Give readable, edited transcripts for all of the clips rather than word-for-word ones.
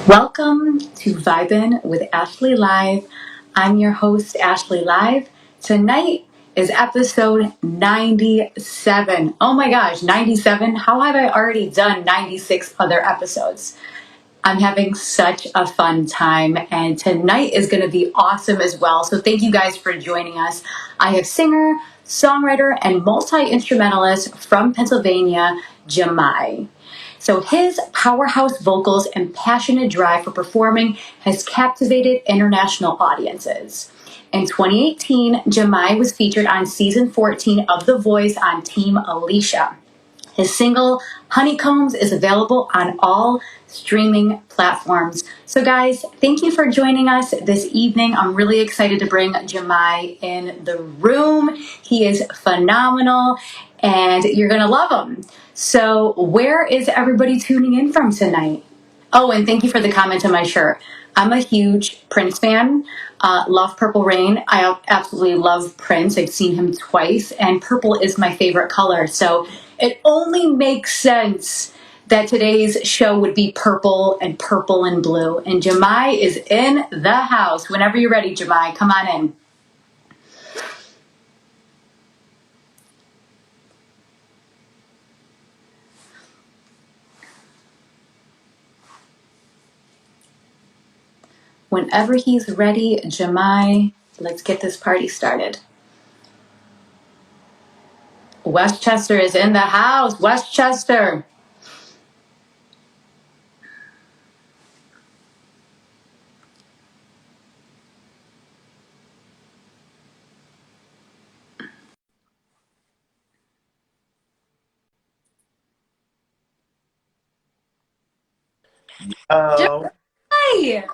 Welcome to Vibin with Ashley Live. I'm your host, Ashley Live. Tonight is episode 97. Oh my gosh, 97? How have I already done 96 other episodes? I'm having such a fun time, and tonight is going to be awesome as well. So thank you guys for joining us. I have singer, songwriter, and multi-instrumentalist from Pennsylvania, Jamai. So his powerhouse vocals and passionate drive for performing has captivated international audiences. In 2018, Jamai was featured on season 14 of The Voice on Team Alicia. His single, Honeycombs, is available on all streaming platforms. So guys, thank you for joining us this evening. I'm really excited to bring Jamai in the room. He is phenomenal and you're gonna love him. So where is everybody tuning in from tonight? Oh, and thank you for the comment on my shirt. I'm a huge Prince fan. Love Purple Rain. I absolutely love Prince. I've seen him twice, and purple is my favorite color. So it only makes sense that today's show would be purple and blue. And Jamai is in the house. Whenever you're ready, Jamai, come on in. Whenever he's ready, Jamai, let's get this party started. Westchester is in the house. Westchester. Hello. Jamai.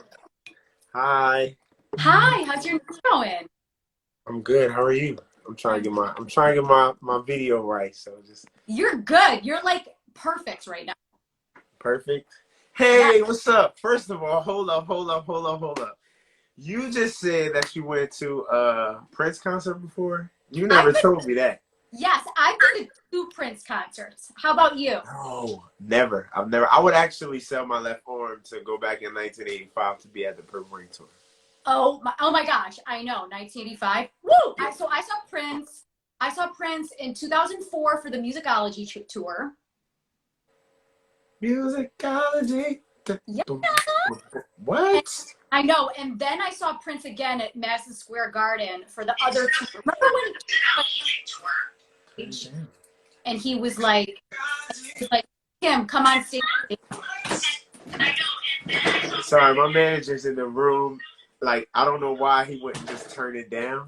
Hi. Hi, how's your night going? I'm good. How are you? I'm trying to get my video right. So just You're good. You're like perfect right now. perfect. Yeah. Hey, what's up? First of all, hold up. You just said that you went to a Prince concert before? You never told me that. Yes, I've been to 2 Prince concerts. How about you? No, never. I've never. I would actually sell my left arm to go back in 1985 to be at the Purple Rain tour. Oh my gosh, I know, 1985. Woo! I saw Prince. I saw Prince in 2004 for the Musicology tour. Musicology. Yeah. And What? I know, and then I saw Prince again at Madison Square Garden for the other tour. Remember when and he was like, Kim, come on stage. Sorry, my manager's in the room. Like, I don't know why he wouldn't just turn it down.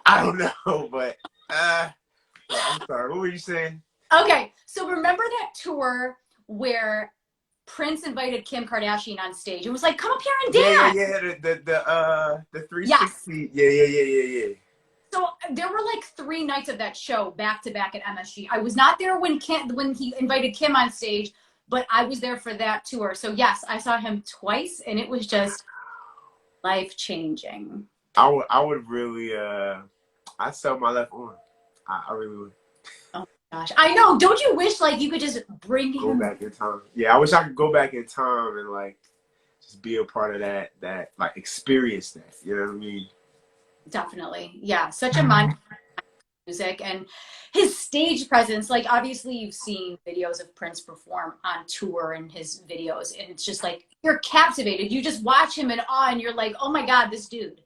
I don't know, but I'm sorry. What were you saying? Okay, so remember that tour where Prince invited Kim Kardashian on stage? It was like, come up here and dance. The Yes. 360. Yeah. So there were like 3 nights of that show back to back at MSG. I was not there when he invited Kim on stage, but I was there for that tour. So yes, I saw him twice, and it was just life changing. I would really I'd sell my left arm. I really would. Oh my gosh, I know. Don't you wish like you could just bring Go him? back in time. Yeah, I wish I could go back in time and like just be a part of that like experience that. You know what I mean? Definitely, yeah. Such a man. Music and his stage presence. Like obviously you've seen videos of Prince perform on tour and his videos, and it's just like you're captivated. You just watch him in awe and you're like, oh my god, this dude.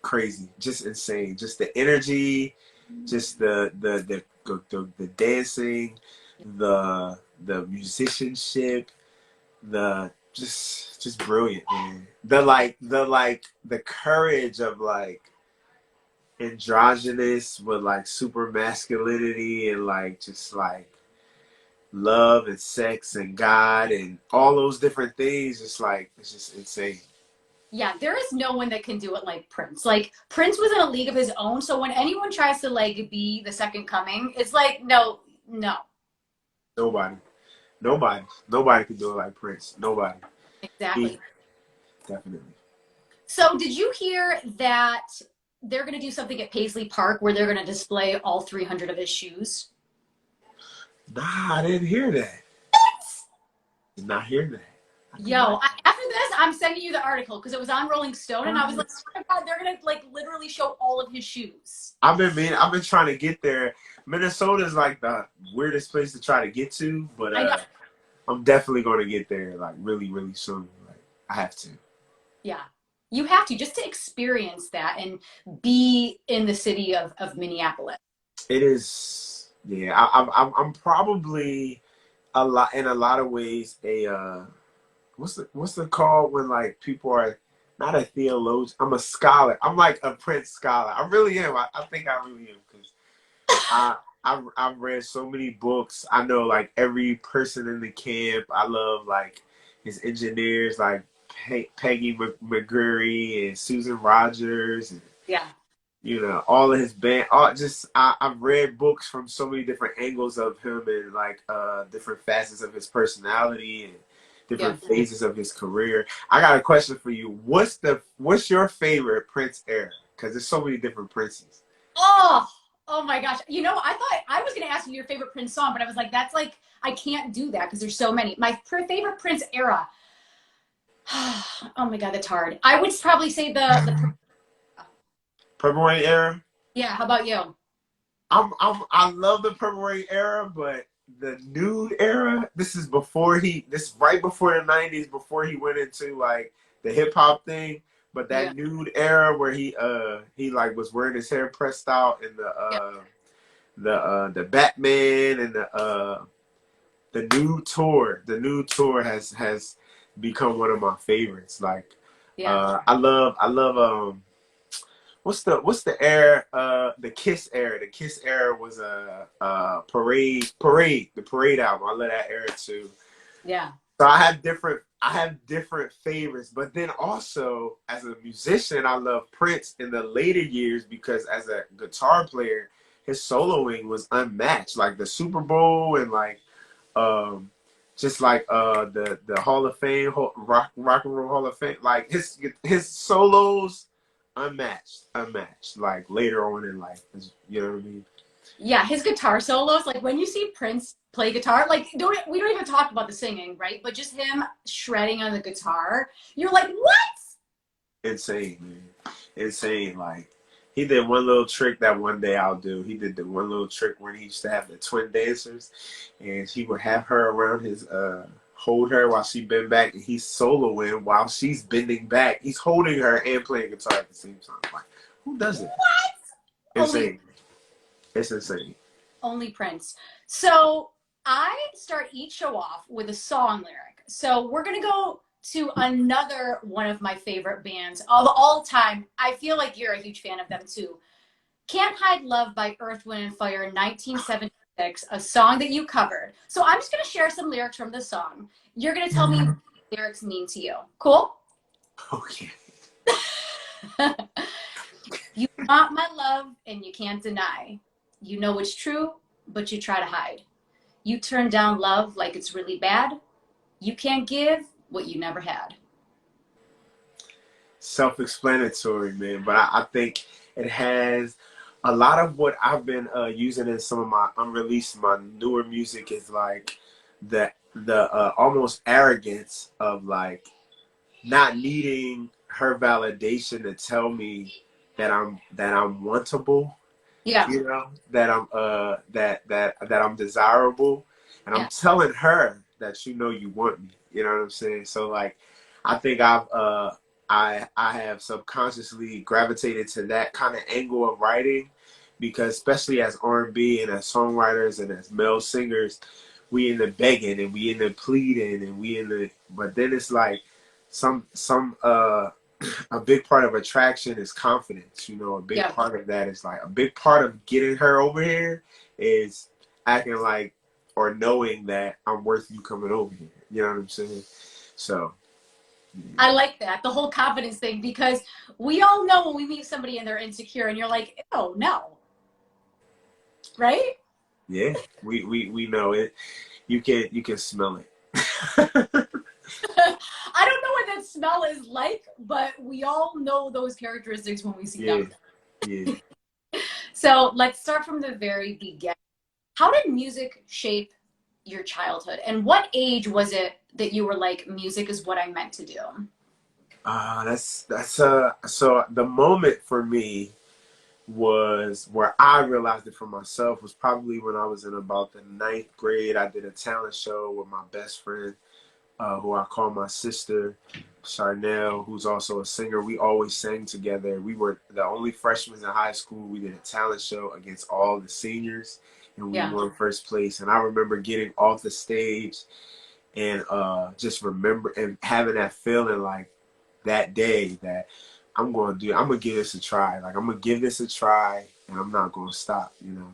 Crazy, just insane, just the energy, just the dancing, the musicianship, the just brilliant, man. The courage of like androgynous with like super masculinity and like just like love and sex and God and all those different things. Just like it's just insane. Yeah, there is no one that can do it like Prince. Like Prince was in a league of his own, so when anyone tries to like be the second coming, it's like no. Nobody. Nobody can do it like Prince. Nobody. He Exactly. definitely. So did you hear that they're going to do something at Paisley Park where they're going to display all 300 of his shoes? Nah, I didn't hear that. not hearing that. Yo, after this, I'm sending you the article because it was on Rolling Stone, and I was like, oh my God, they're gonna like literally show all of his shoes. I've been trying to get there. Minnesota is like the weirdest place to try to get to, but I know. I'm definitely going to get there like really, really soon. Like I have to. Yeah. You have to just to experience that and be in the city of Minneapolis. It is, yeah. I'm probably a lot in a lot of ways a what's the call when like people are not a theologian. I'm a scholar. I'm like a Prince scholar. I really am. I think I really am because I've read so many books. I know like every person in the camp. I love like his engineers like Peggy McGurry and Susan Rogers and Yeah. all of his band. All just I've read books from so many different angles of him and like different facets of his personality and different phases of his career. I got a question for you. What's your favorite Prince era? Because there's so many different Princes. Oh my gosh. You know, I thought I was going to ask you your favorite Prince song, but I was like, that's like, I can't do that because there's so many. My favorite Prince era. Oh my God, that's hard. I would probably say the Purple Rain era. yeah. How about you? I love the Purple Rain era, but the nude era. This is right before the '90s, before he went into like the hip hop thing. But Yeah. that nude era where he like was wearing his hair pressed out and Yeah. the Batman and the new tour has become one of my favorites. Like Yeah. I love what's the era the Kiss era. The Kiss era was a the Parade album. I love that era too. Yeah. So I have different favorites, but then also as a musician, I love Prince in the later years because as a guitar player, his soloing was unmatched. Like the Super Bowl and like just like the Hall of Fame, rock and roll Hall of Fame, like his solos unmatched. Like later on in life, you know what I mean? Yeah, his guitar solos, like when you see Prince play guitar, like we don't even talk about the singing, right? But just him shredding on the guitar, you're like, what? Insane, man. Insane. Like he did one little trick that one day I'll do. He did the one little trick when he used to have the twin dancers and he would have her around his hold her while she bend back and he's soloing while she's bending back. He's holding her and playing guitar at the same time. Like, who does it? What? Insane. It's insane. Only Prince. So I start each show off with a song lyric. So we're gonna go to another one of my favorite bands of all time. I feel like you're a huge fan of them too. Can't Hide Love by Earth, Wind and Fire, 1976, a song that you covered. So I'm just gonna share some lyrics from the song. You're gonna tell me what the lyrics mean to you. Cool? Okay. You want my love and you can't deny. You know it's true, but you try to hide. You turn down love like it's really bad. You can't give what you never had. Self-explanatory, man. But I think it has a lot of what I've been using in some of my unreleased, my newer music is like the almost arrogance of like not needing her validation to tell me that I'm wantable, Yeah, that I'm desirable, and I'm yeah, telling her that you want me. You know what I'm saying? So like, I think I have subconsciously gravitated to that kind of angle of writing because especially as R&B and as songwriters and as male singers, we in the begging and we in the pleading and but then it's like some a big part of attraction is confidence. A big yeah. part of that is like a big part of getting her over here is acting like or knowing that I'm worth you coming over here. You know what I'm saying? So I like that, the whole confidence thing, because we all know when we meet somebody and they're insecure and you're like, oh, no. Right? yeah, we know it. You can smell it. I don't know what that smell is like, but we all know those characteristics when we see Yeah, them. yeah. So let's start from the very beginning. How did music shape your childhood? And what age was it that you were like, music is what I'm meant to do? So the moment for me was where I realized it for myself was probably when I was in about the ninth grade. I did a talent show with my best friend, who I call my sister, Charnel, who's also a singer. We always sang together. We were the only freshmen in high school. We did a talent show against all the seniors, and we Yeah, won first place. And I remember getting off the stage and just remember and having that feeling like that day that I'm gonna give this a try. Like I'm gonna give this a try, and I'm not gonna stop. And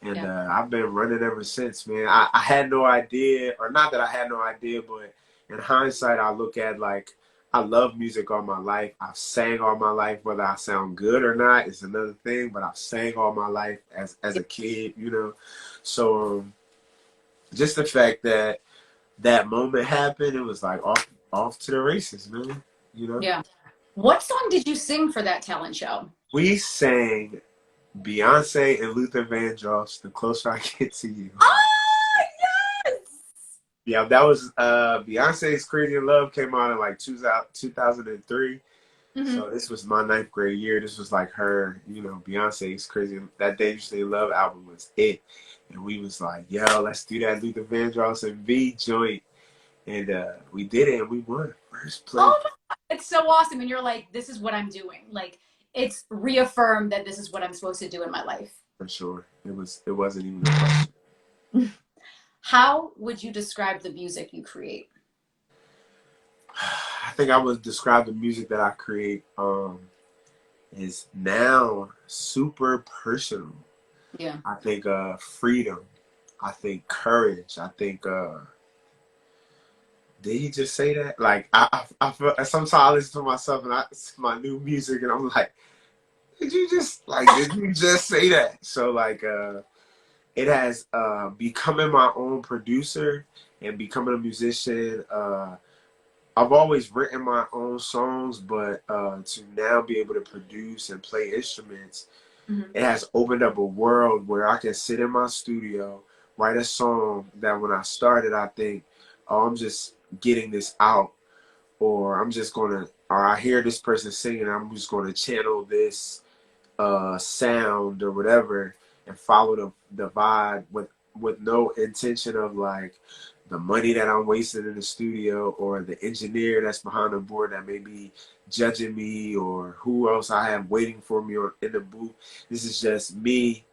yeah, I've been running ever since, man. I had no idea, or not that I had no idea, but in hindsight, I look at like I love music all my life. I've sang all my life, whether I sound good or not is another thing. But I've sang all my life as a kid. So just the fact that that moment happened, it was like off to the races, man. You know, yeah. What song did you sing for that talent show? we sang Beyonce and Luther Vandross, "The Closer I Get to You." Oh, yes! Yeah, that was Beyonce's "Crazy in Love" came out in like 2003. Hmm. So this was my ninth grade year. This was like her, Beyonce's "Crazy." That Dangerously in Love album was it, and we was like, yo, let's do that Luther Vandross and V joint, and we did it, and we won first place. Oh, it's so awesome. And you're like, this is what I'm doing. Like, it's reaffirmed that this is what I'm supposed to do in my life. For sure. It wasn't even a question. How would you describe the music you create? I think I would describe the music that I create is now super personal. Yeah. I think freedom. I think courage. I think did he just say that? Like I feel sometimes I listen to myself and my new music and I'm like, did you just say that? So like it has becoming my own producer and becoming a musician. I've always written my own songs, but to now be able to produce and play instruments, Hmm. it has opened up a world where I can sit in my studio, write a song that when I started, I think, oh, I'm just getting this out, or or I hear this person singing, I'm just gonna channel this sound or whatever and follow the vibe with no intention of like the money that I'm wasting in the studio or the engineer that's behind the board that may be judging me or who else I have waiting for me in the booth. This is just me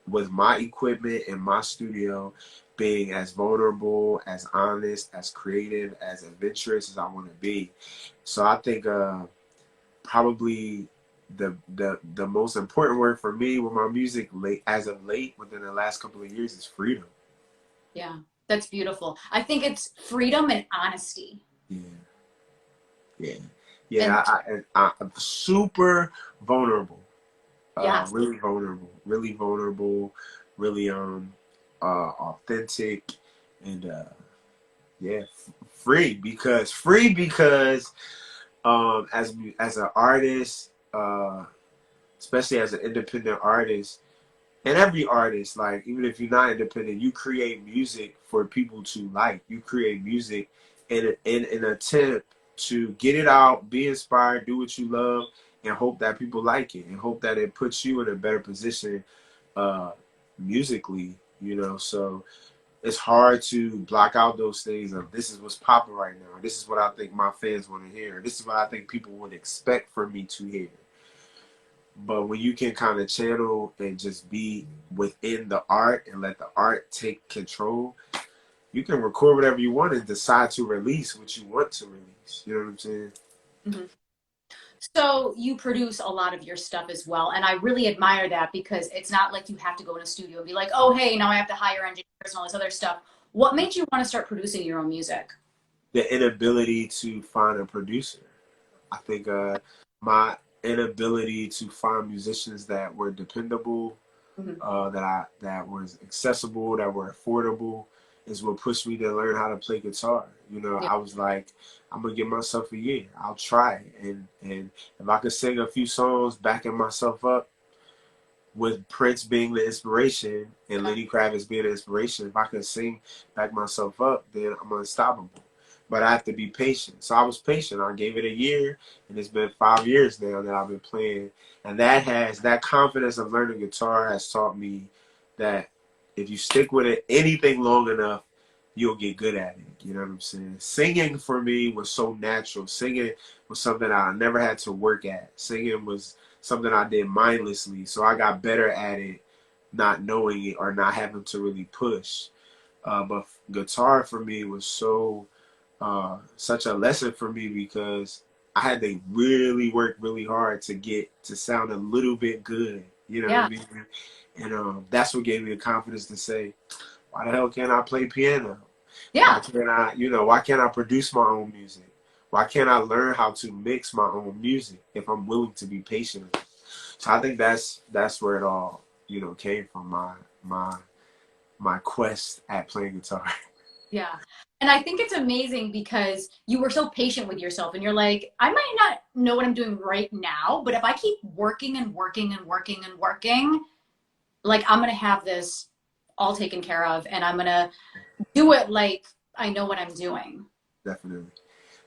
with my equipment in my studio being as vulnerable, as honest, as creative, as adventurous as I want to be. So I think probably the most important word for me with my music as of late within the last couple of years is freedom. Yeah. That's beautiful. I think it's freedom and honesty. Yeah, yeah, And yeah. I'm super vulnerable. yes. Really vulnerable, really authentic, and yeah, free because as an artist, especially as an independent artist, and every artist, like even if you're not independent, you create music for people to like. You create music in an attempt to get it out, be inspired, do what you love, and hope that people like it, and hope that it puts you in a better position uh, musically. So it's hard to block out those things of this is what's popping right now. This is what I think my fans want to hear. This is what I think people would expect for me to hear. But when you can kind of channel and just be within the art and let the art take control, you can record whatever you want and decide to release what you want to release. You know what I'm saying? Mhm. So you produce a lot of your stuff as well. And I really admire that because it's not like you have to go in a studio and be like, oh, hey, now I have to hire engineers and all this other stuff. What made you want to start producing your own music? The inability to find a producer. I think my inability to find musicians that were dependable, Hmm. that was accessible, that were affordable, is what pushed me to learn how to play guitar. Yeah. I was like, I'm gonna give myself a year. I'll try, and if I could sing a few songs, backing myself up, with Prince being the inspiration and Lenny Kravitz being the inspiration, if I could sing, back myself up, then I'm unstoppable. But I have to be patient. So I was patient. I gave it a year, and it's been 5 years now that I've been playing. And that confidence of learning guitar has taught me that if you stick with it anything long enough, you'll get good at it. You know what I'm saying? Singing for me was so natural. Singing was something I never had to work at. Singing was something I did mindlessly. So I got better at it, not knowing it or not having to really push. But guitar for me was such a lesson for me because I had to really work really hard to get to sound a little bit good. You know what I mean? And that's what gave me the confidence to say, why the hell can't I play piano? Why can't I produce my own music? Why can't I learn how to mix my own music if I'm willing to be patient? So I think that's where it all, came from, my quest at playing guitar. Yeah. And I think it's amazing because you were so patient with yourself and you're like, I might not know what I'm doing right now, but if I keep working and working and working and working, like I'm going to have this all taken care of and I'm going to do it like I know what I'm doing. Definitely.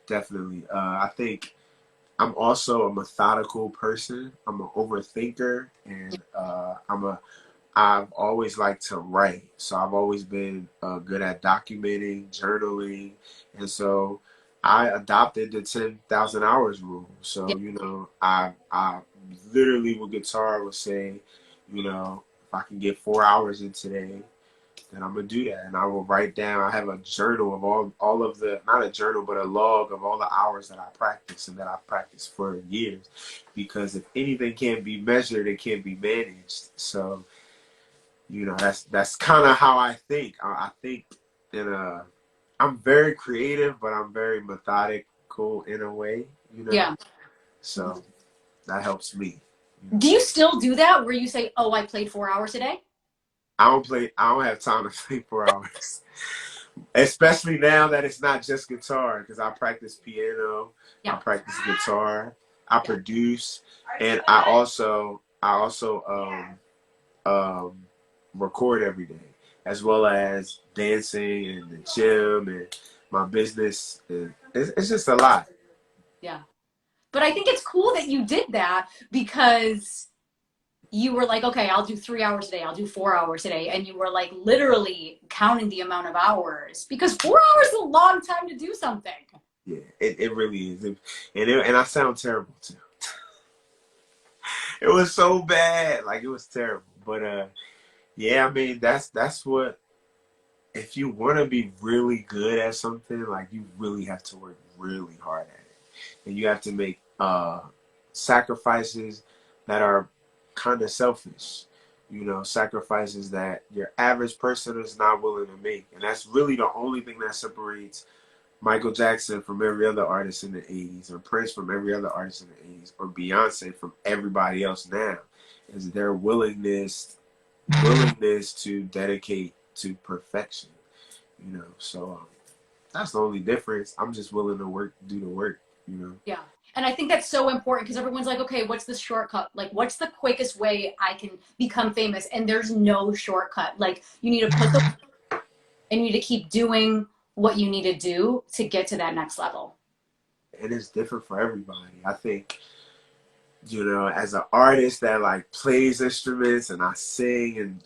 Definitely. I think I'm also a methodical person. I'm an overthinker, and I've always liked to write. So I've always been good at documenting, journaling, and so I adopted the 10,000 hours rule. So I literally with guitar would say, if I can get 4 hours in today, then I'm gonna do that, and I will write down. I have a journal of all of the, not a journal, but a log of all the hours that I practice and that I've practiced for years, because if anything can't be measured, it can't be managed. So that's kind of how I think. I think in a, I'm very creative, but I'm very methodical in a way. Yeah. So that helps me. Do you still do that where you say, oh, I played 4 hours today? I don't have time to play 4 hours. Especially now that it's not just guitar, because I practice piano, I practice guitar, I produce, and I also record every day, as well as dancing and the gym and my business. And it's just a lot. Yeah. But I think it's cool that you did that because you were like, okay, I'll do 3 hours a day, I'll do 4 hours a day. And you were like literally counting the amount of hours because 4 hours is a long time to do something. Yeah, it really is. And I sound terrible too. It was so bad. Like, it was terrible. But yeah, I mean, that's what, if you want to be really good at something, like, you really have to work really hard at it. And you have to make sacrifices that are kind of selfish. Sacrifices that your average person is not willing to make. And that's really the only thing that separates Michael Jackson from every other artist in the 80s, or Prince from every other artist in the 80s, or Beyonce from everybody else now, is their willingness to dedicate to perfection. So that's the only difference. I'm just willing to do the work. Yeah. And I think that's so important because everyone's like, okay, what's the shortcut? Like, what's the quickest way I can become famous? And there's no shortcut. Like, you need to put the and you need to keep doing what you need to do to get to that next level. And it's different for everybody. I think, as an artist that like plays instruments and I sing, and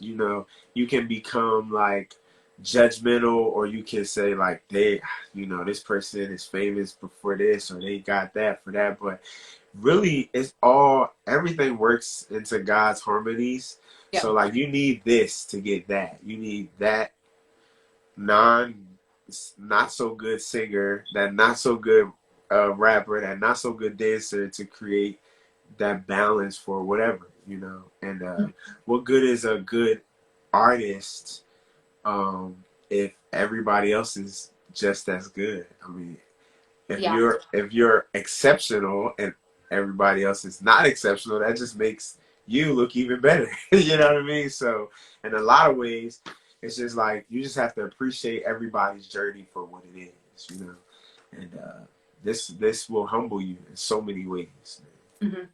you can become like judgmental, or you can say like, this person is famous before this, or they got that for that. But really, everything works into God's harmonies. Yeah. So like, you need this to get that. You need that not so good singer, that not so good rapper, that not so good dancer, to create that balance for whatever. And what good is a good artist if everybody else is just as good? I mean, if you're exceptional and everybody else is not exceptional, that just makes you look even better. You know what I mean? So in a lot of ways, it's just like, you just have to appreciate everybody's journey for what it is. And this will humble you in so many ways. Mm-hmm.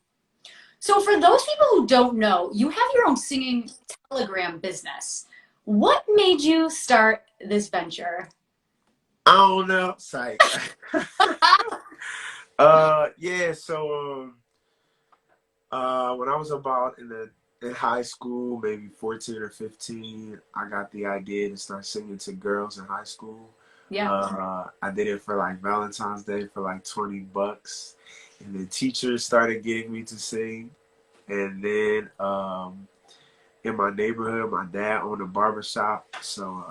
So for those people who don't know, you have your own singing telegram business. What made you start this venture? I don't know. Psych. Yeah. So when I was about in high school, maybe 14 or 15, I got the idea to start singing to girls in high school. Yeah. I did it for like Valentine's Day for like $20, and then teachers started getting me to sing. And then in my neighborhood, my dad owned a barber shop, so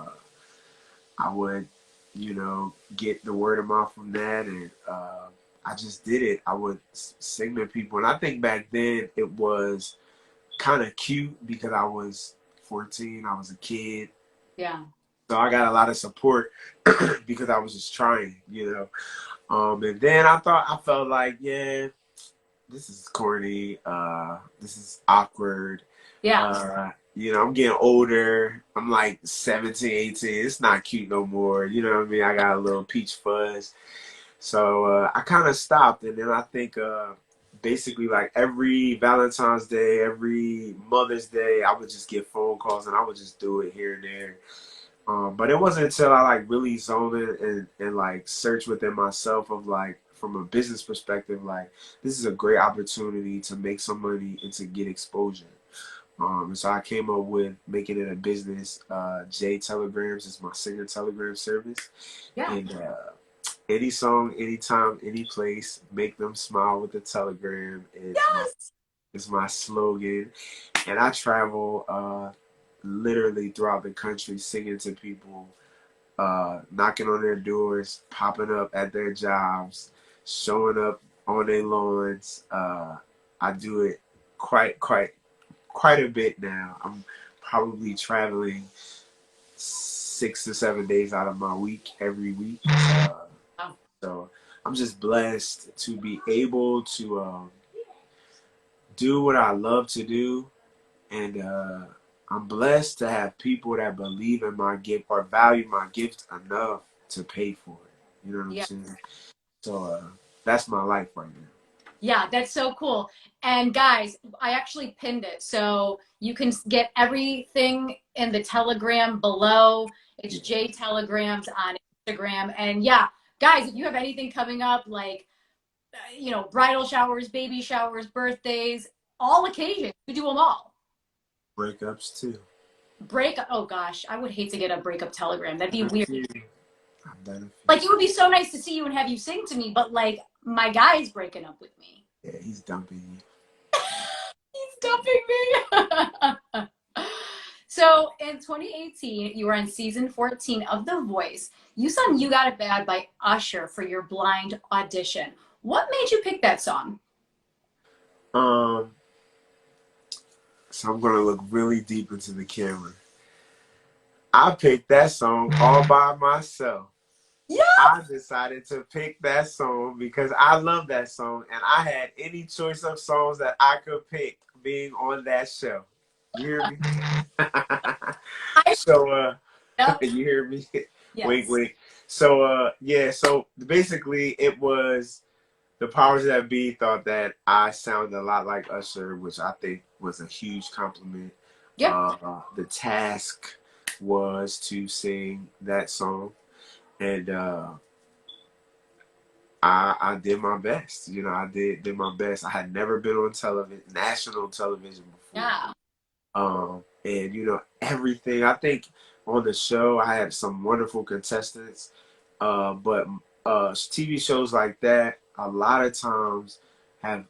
I would, get the word of mouth from that, and I just did it. I would sing to people, and I think back then it was kind of cute because I was 14, I was a kid, Yeah. so I got a lot of support because I was just trying. And then I felt like, yeah, this is corny. This is awkward. Yeah. I'm getting older. I'm like 17, 18. It's not cute no more. You know what I mean? I got a little peach fuzz. So I kind of stopped. And then I think basically like every Valentine's Day, every Mother's Day, I would just get phone calls and I would just do it here and there. But it wasn't until I like really zoned in and like searched within myself of like from a business perspective, like this is a great opportunity to make some money and to get exposure. So I came up with making it a business. J Telegrams is my singer telegram service. Yeah. And any song, anytime, any place, make them smile with the telegram Yes. is my slogan. And I travel literally throughout the country singing to people, knocking on their doors, popping up at their jobs, showing up on their lawns. I do it quite a bit now. I'm probably traveling 6 to 7 days out of my week every week. Wow. So I'm just blessed to be able to do what I love to do, and I'm blessed to have people that believe in my gift or value my gift enough to pay for it. You know what I'm Yeah. saying? So that's my life right now. Yeah, that's so cool. And guys, I actually pinned it. So you can get everything in the telegram below. It's Yeah. J Telegrams on Instagram. And yeah, guys, if you have anything coming up, like, bridal showers, baby showers, birthdays, all occasions, you do them all. Breakups too. Oh gosh, I would hate to get a breakup telegram. That'd be A weird. few. I've done a few. Like, it would be so nice to see you and have you sing to me, but like, my guy's breaking up with me. Yeah, he's dumping you. He's dumping me. So in 2018, you were on season 14 of The Voice. You sung You Got It Bad by Usher for your blind audition. What made you pick that song? Um, so I'm gonna look really deep into the camera. I picked that song all by myself. Yeah. I decided to pick that song because I love that song, and I had any choice of songs that I could pick being on that show. You hear me? I So Yep. you hear me? Wait, Yes. wait. So yeah, so basically it was the powers that be thought that I sounded a lot like Usher, which I think was a huge compliment. Yep. The task was to sing that song, and I did my best. I did my best. I had never been on television, national television before. Yeah. And everything. I think on the show I had some wonderful contestants. But TV shows like that a lot of times have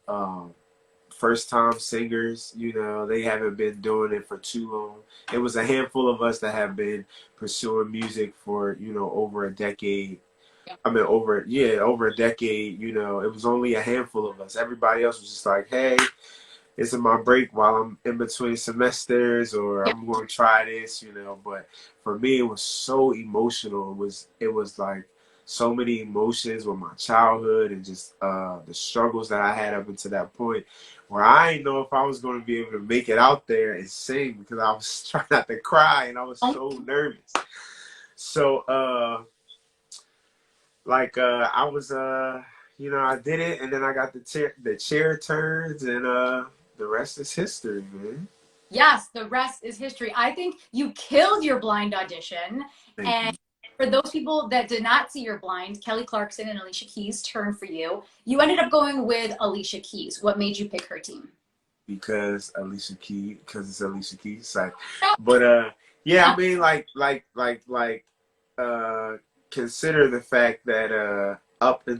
first time singers. They haven't been doing it for too long. It was a handful of us that have been pursuing music for over a decade. Yep. I mean, over a decade. It was only a handful of us. Everybody else was just like, hey, it's in my break while I'm in between semesters, or Yep. I'm going to try this. But for me, it was so emotional. It was like so many emotions with my childhood and just the struggles that I had up until that point, where I didn't know if I was going to be able to make it out there and sing because I was trying not to cry and I was Oh, so nervous. So I was I did it, and then I got the chair turns, and the rest is history, man. Yes, the rest is history. I think you killed your blind audition. Thank And you. for those people that did not see your blind, Kelly Clarkson and Alicia Keys turned for you. You ended up going with Alicia Keys. What made you pick her team? Because it's Alicia Keys. Like, but yeah, I mean, uh, consider the fact that up in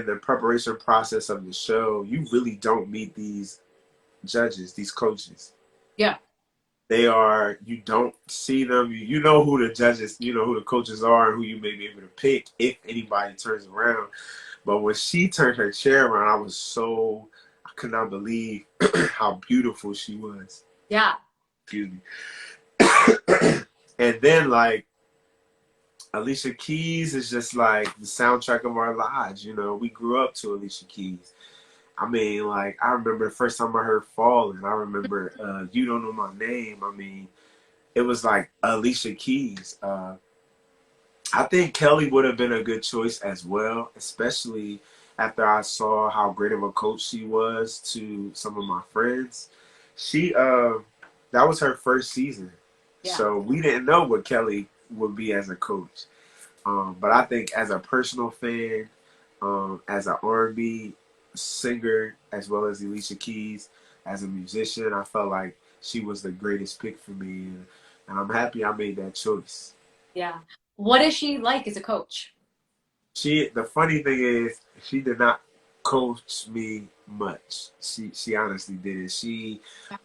the preparation process of the show, you really don't meet these judges, these coaches. Yeah. You don't see them. You know who the judges, you know who the coaches are, and who you may be able to pick if anybody turns around. But when she turned her chair around, I could not believe how beautiful she was. Yeah. Excuse me. And then like Alicia Keys is just like the soundtrack of our lives. You know, we grew up to Alicia Keys. I mean, like I remember the first time I heard "Falling." I remember "You Don't Know My Name." I mean, it was like Alicia Keys. I think Kelly would have been a good choice as well, especially after I saw how great of a coach she was to some of my friends. She that was her first season. Yeah. So we didn't know what Kelly would be as a coach. But I think as a personal fan, as an R&B singer, as well as Alicia Keys, as a musician, I felt like she was the greatest pick for me, and I'm happy I made that choice. Yeah. What is she like as a coach? The funny thing is, she did not coach me much. She honestly didn't.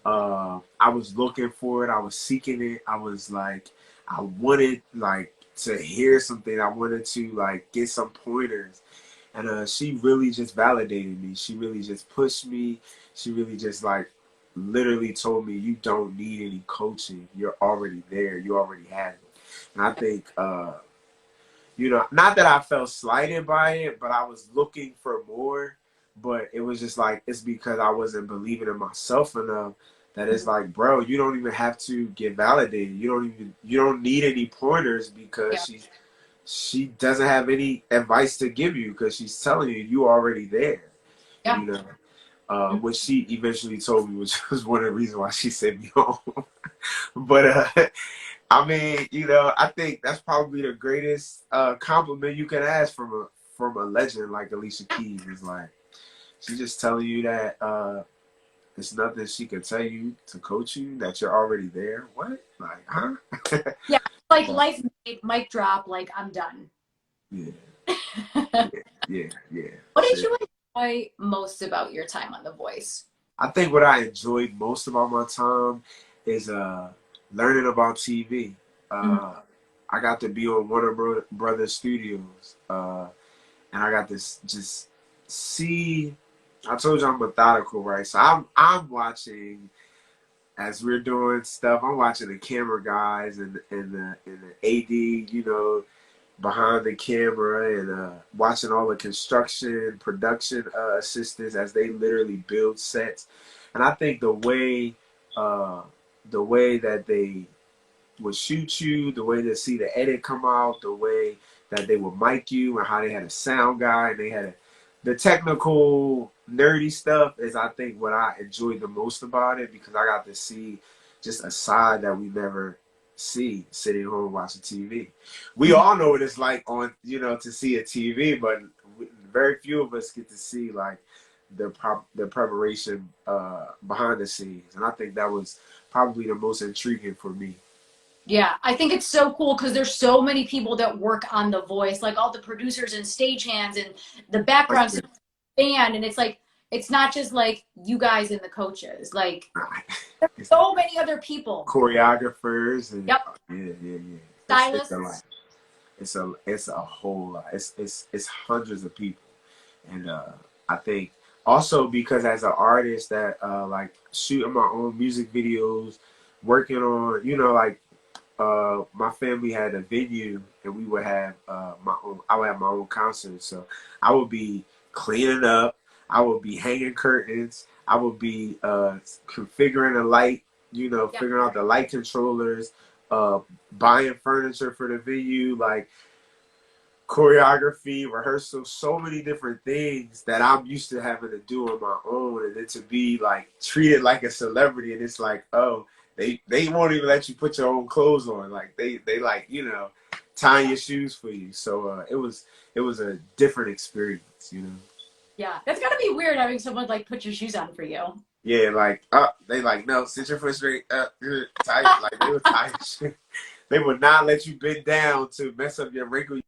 I was looking for it. I was seeking it. I was like, I wanted like to hear something. I wanted to like get some pointers, and she really just validated me. She really just pushed me. She really just like literally told me, you don't need any coaching. You're already there. You already have it. And I think you know, not that I felt slighted by it, but I was looking for more. But it was just like, it's because I wasn't believing in myself enough that it's like, bro, you don't even have to get validated. You don't need any pointers because Yeah. she doesn't have any advice to give you because she's telling you already there. Yeah. You know, which she eventually told me, which was one of the reasons why she sent me home. But I mean, you know, I think that's probably the greatest compliment you can ask from a legend like Alicia Keys. Is like she's just telling you that there's nothing she can tell you to coach you, that you're already there. What? Like, huh? Yeah. Like life made, mic drop, like I'm done. Yeah, What yeah. did Shit. you enjoy most about your time on The Voice? I think what I enjoyed most about my time is learning about TV. Mhm. I got to be on Brothers Studios, and I got to just see. I told you I'm methodical, right? So I'm watching as we're doing stuff. I'm watching the camera guys and the AD, you know, behind the camera, and watching all the construction production assistants as they literally build sets. And I think uh, the way that they would shoot you, the way they see the edit come out, the way that they would mic you, and how they had a sound guy, and they had the technical nerdy stuff is I think what I enjoyed the most about it, because I got to see just a side that we never see sitting home watching TV. We all know what it's like on, you know, to see a TV, but very few of us get to see like the preparation behind the scenes, and I think that was probably the most intriguing for me. Yeah, I think it's so cool because there's so many people that work on The Voice, like all the producers and stagehands and the background band, and it's like it's not just like you guys and the coaches. Like there's It's so many other people. choreographers and Yep, yeah. It's a lot. stylists. It's a whole lot. It's hundreds of people, and I think also because as an artist that like shooting my own music videos, working on, you know, like my family had a venue and we would have I would have my own concert. So I would be cleaning up, I would be hanging curtains, I would be configuring the light, you know, Yeah, figuring out the light controllers, uh, buying furniture for the venue. Like choreography, rehearsal, so many different things that I'm used to having to do on my own, and then to be like treated like a celebrity, and it's like, oh, they won't even let you put your own clothes on, like they like, you know, tie your shoes for you. So it was a different experience, you know. Yeah, that's gotta be weird having someone like put your shoes on for you. Yeah, like they like, no, sit your foot straight, tight, like they would tie your shoe. They would not let you bend down to mess up your wrinkle.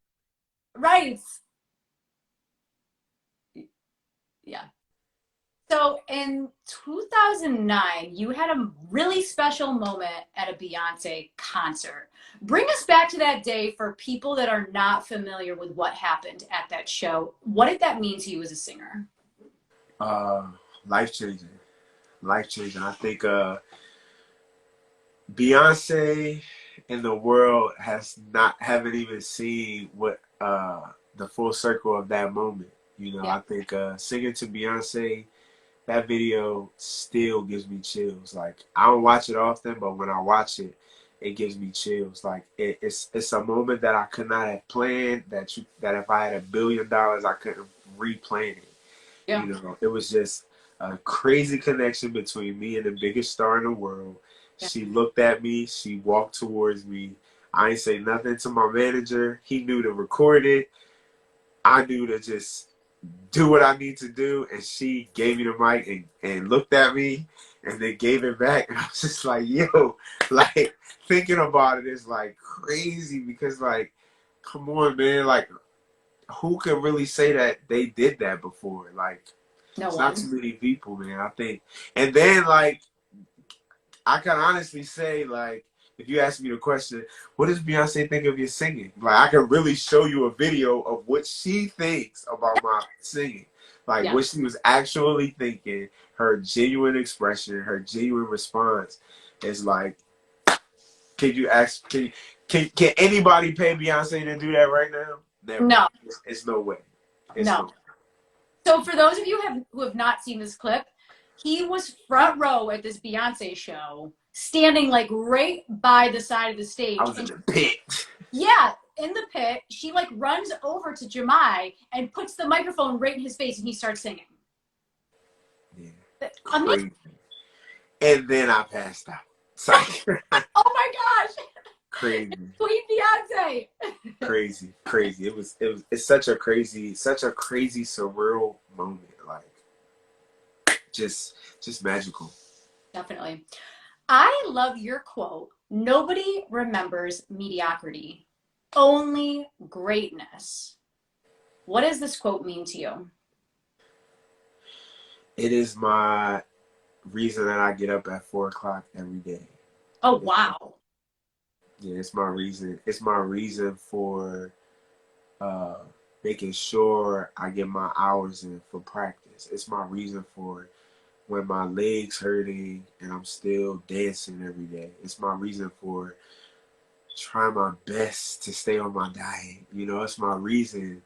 Right. Yeah. So in 2009, you had a really special moment at a Beyonce concert. Bring us back to that day for people that are not familiar with what happened at that show. What did that mean to you as a singer? Uh, life changing, life changing. I think Beyonce and the world haven't even seen what the full circle of that moment. You know, Yeah. I think singing to Beyonce, that video still gives me chills. Like I don't watch it often, but when I watch it, it gives me chills. Like it's a moment that I could not have planned. That if I had $1 billion, I couldn't replan it. You Yeah. know, it was just a crazy connection between me and the biggest star in the world. Yeah. She looked at me. She walked towards me. I ain't say nothing to my manager. He knew to record it. I knew to just do what I need to do. And she gave me the mic and looked at me and then gave it back. And I was just like, yo, like thinking about it is like crazy because like, come on, man. Like, who can really say that they did that before? Like, No it's not too one. many people, man. I think, and then like I can honestly say, like, if you ask me the question, what does Beyonce think of your singing? Like, I can really show you a video of what she thinks about my singing, like Yeah. what she was actually thinking, her genuine expression, her genuine response is like, can you ask? Can anybody pay Beyonce to do that right now? Never. No. It's no way. It's No. no. So for those of you who have not seen this clip, he was front row at this Beyonce show, standing like right by the side of the I stage. was in And the pit. yeah, in the pit, she like runs over to Jamai and puts the microphone right in his face and he starts singing. Yeah, Amazing. crazy. And then I passed out. Sorry. Oh my gosh. Crazy. Queen Beyonce. Crazy. Crazy. It's such a crazy surreal moment. Like just magical. Definitely. I love your quote. Nobody remembers mediocrity, only greatness. What does this quote mean to you? It is my reason that I get up at 4 o'clock every day. Oh, It's, wow. yeah, it's my reason. It's my reason for uh making sure I get my hours in for practice. It's my reason for when my legs hurting and I'm still dancing every day. It's my reason for trying my best to stay on my diet. You know, it's my reason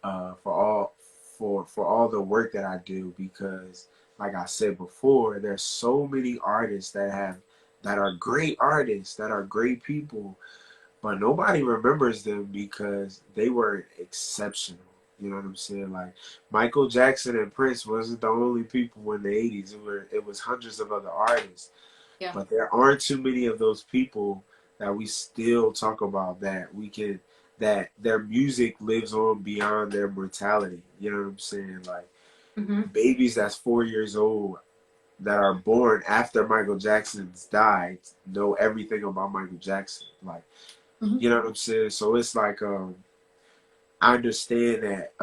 for all the work that I do because, like I said before, there's so many artists that are great artists, that are great people, but nobody remembers them because they were exceptional. You know what I'm saying? Like Michael Jackson and Prince wasn't the only people in the '80s. It was hundreds of other artists, Yeah. but there aren't too many of those people that we still talk about that their music lives on beyond their mortality. You know what I'm saying? Like Mm-hmm. babies that's 4 years old that are born after Michael Jackson's died know everything about Michael Jackson. Like Mm-hmm. you know what I'm saying? So it's like I understand that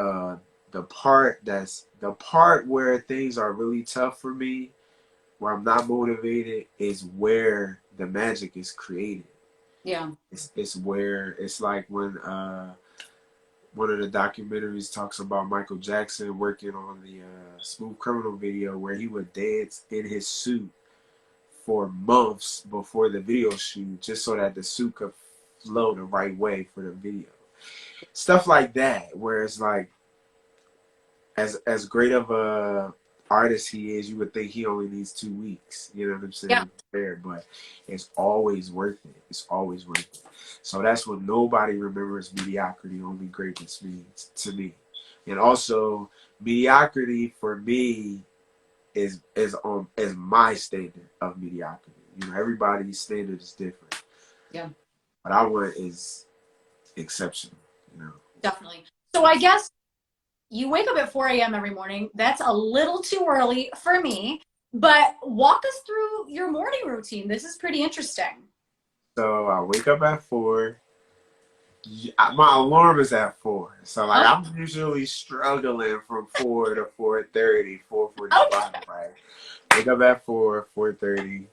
the part where things are really tough for me, where I'm not motivated, is where the magic is created. Yeah. It's where it's like when one of the documentaries talks about Michael Jackson working on the Smooth Criminal video where he would dance in his suit for months before the video shoot just so that the suit could flow the right way for the video. Stuff like that, where it's like as great of a artist he is, you would think he only needs 2 weeks. You know what I'm saying? Yeah. There, but it's always worth it. It's always worth it. So that's what nobody remembers mediocrity, only greatness means to me. And also, mediocrity for me is my standard of mediocrity. You know, everybody's standard is different. Yeah. What I want is exceptional. You know. Definitely. So I guess you wake up at 4 a.m. every morning. That's a little too early for me, but walk us through your morning routine. This is pretty interesting. So I wake up at 4. My alarm is at 4. So like Oh, I'm usually struggling from 4 to 4:30, 4:45, okay. right? Wake up at 4, 4:30.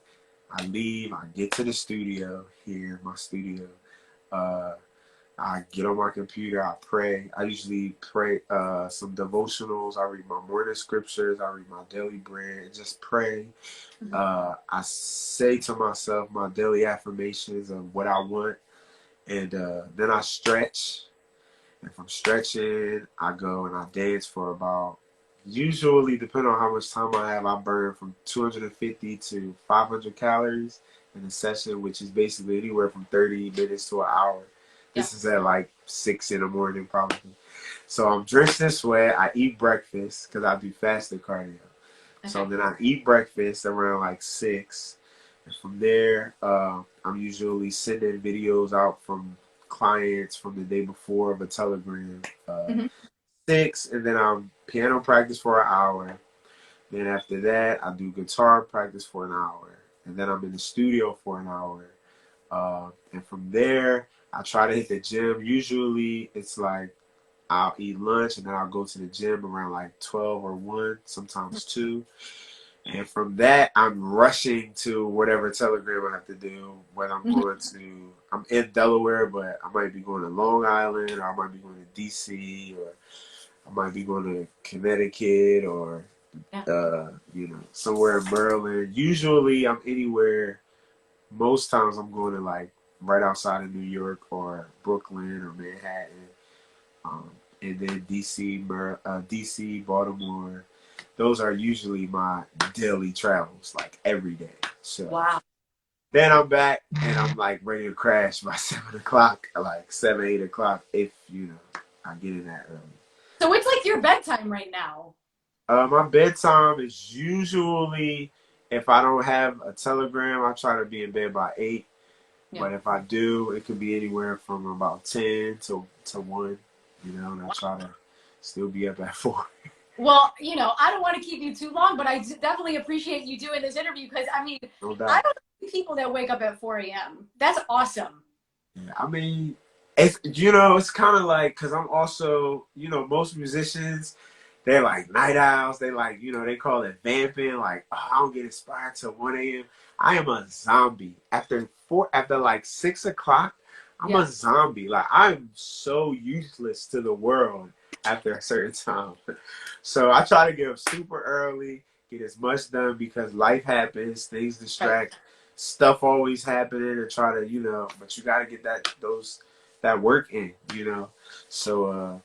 I leave, I get to the studio here, my studio. Uh I get on my computer, I pray. I usually pray some devotionals. I read my morning scriptures, I read my daily bread, and just pray. I say to myself my daily affirmations of what I want, and then I stretch. And from stretching, I go and I dance for about, usually, depending on how much time I have, I burn from 250 to 500 calories in a session, which is basically anywhere from 30 minutes to an hour. Yeah. This is at like 6 in the morning, probably. So I'm drenched in sweat. I eat breakfast because I do fasted cardio. So Okay. then I eat breakfast around like 6. And from there, I'm usually sending videos out from clients from the day before of a telegram. Mm-hmm. 6, and then I'm piano practice for an hour. Then after that, I do guitar practice for an hour. And then I'm in the studio for an hour. And from there, I try to hit the gym. Usually, it's like I'll eat lunch and then I'll go to the gym around like 12 or 1, sometimes 2. And from that, I'm rushing to whatever telegram I have to do. Whether Mm-hmm. I'm in Delaware, but I might be going to Long Island, or I might be going to DC, or I might be going to Connecticut, or Yeah. somewhere in Maryland. Usually, I'm anywhere. Most times, I'm going to like right outside of New York or Brooklyn or Manhattan, um, and then DC, Baltimore. Those are usually my daily travels, like every day. So Wow. then I'm back and I'm like ready to crash by 7 o'clock, like 7, 8 o'clock, if I get in that early. So it's like your bedtime right now. My bedtime is usually, if I don't have a telegram, I try to be in bed by 8. Yeah. But if I do, it could be anywhere from about 10 to 1. And I try to still be up at 4. Well, I don't want to keep you too long, but I definitely appreciate you doing this interview because, I mean, No I doubt. don't know people that wake up at 4 a.m. That's awesome. Yeah, I mean, it's kind of like, because I'm also, most musicians, they're like night owls. They like, they call it vamping. Like, oh, I don't get inspired till 1 a.m. I am a zombie. After like 6 o'clock, I'm Yeah. a zombie. Like, I'm so useless to the world after a certain time. So I try to get up super early, get as much done because life happens, things Right. distract, stuff always happening, and try to, but you got to get that work in. So,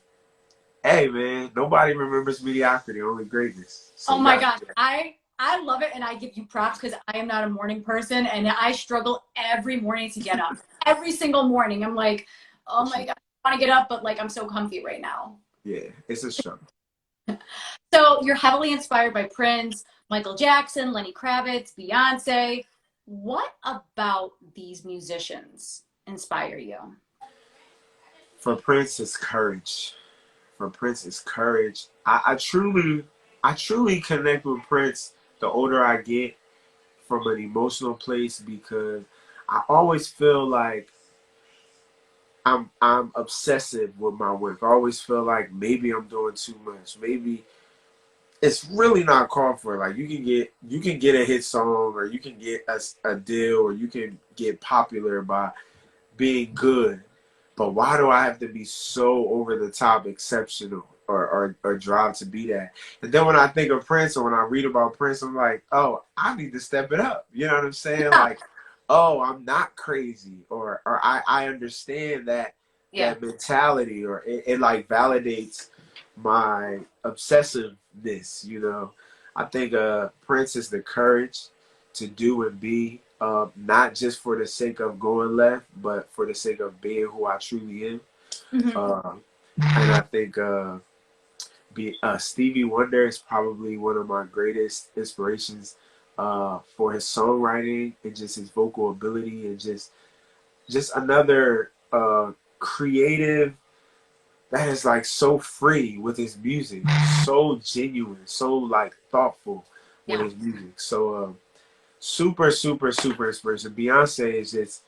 hey, man, nobody remembers mediocrity, only greatness. So Oh you my got God. to do that. I love it and I give you props because I am not a morning person and I struggle every morning to get up. Every single morning. I'm like, oh For my sure. God, I want to get up, but like I'm so comfy right now. Yeah, it's a struggle. So you're heavily inspired by Prince, Michael Jackson, Lenny Kravitz, Beyonce. What about these musicians inspire you? For Prince, it's courage. For Prince, it's courage. I truly connect with Prince the older I get from an emotional place because I always feel like I'm obsessive with my work. I always feel like maybe I'm doing too much. Maybe it's really not called for. Like you can get a hit song, or you can get a deal, or you can get popular by being good. But why do I have to be so over the top exceptional or drive to be that? And then when I think of Prince or when I read about Prince, I'm like, oh, I need to step it up. You know what I'm saying? Yeah. Like, oh, I'm not crazy, or I understand Yeah. that mentality, or it like validates my obsessiveness. I think Prince is the courage to do and be, not just for the sake of going left, but for the sake of being who I truly am. Mm-hmm. And I think Stevie Wonder is probably one of my greatest inspirations for his songwriting and just his vocal ability and just another creative that is like so free with his music, so genuine, so like thoughtful with Yeah. his music. So super, super, super inspiration. Beyonce is just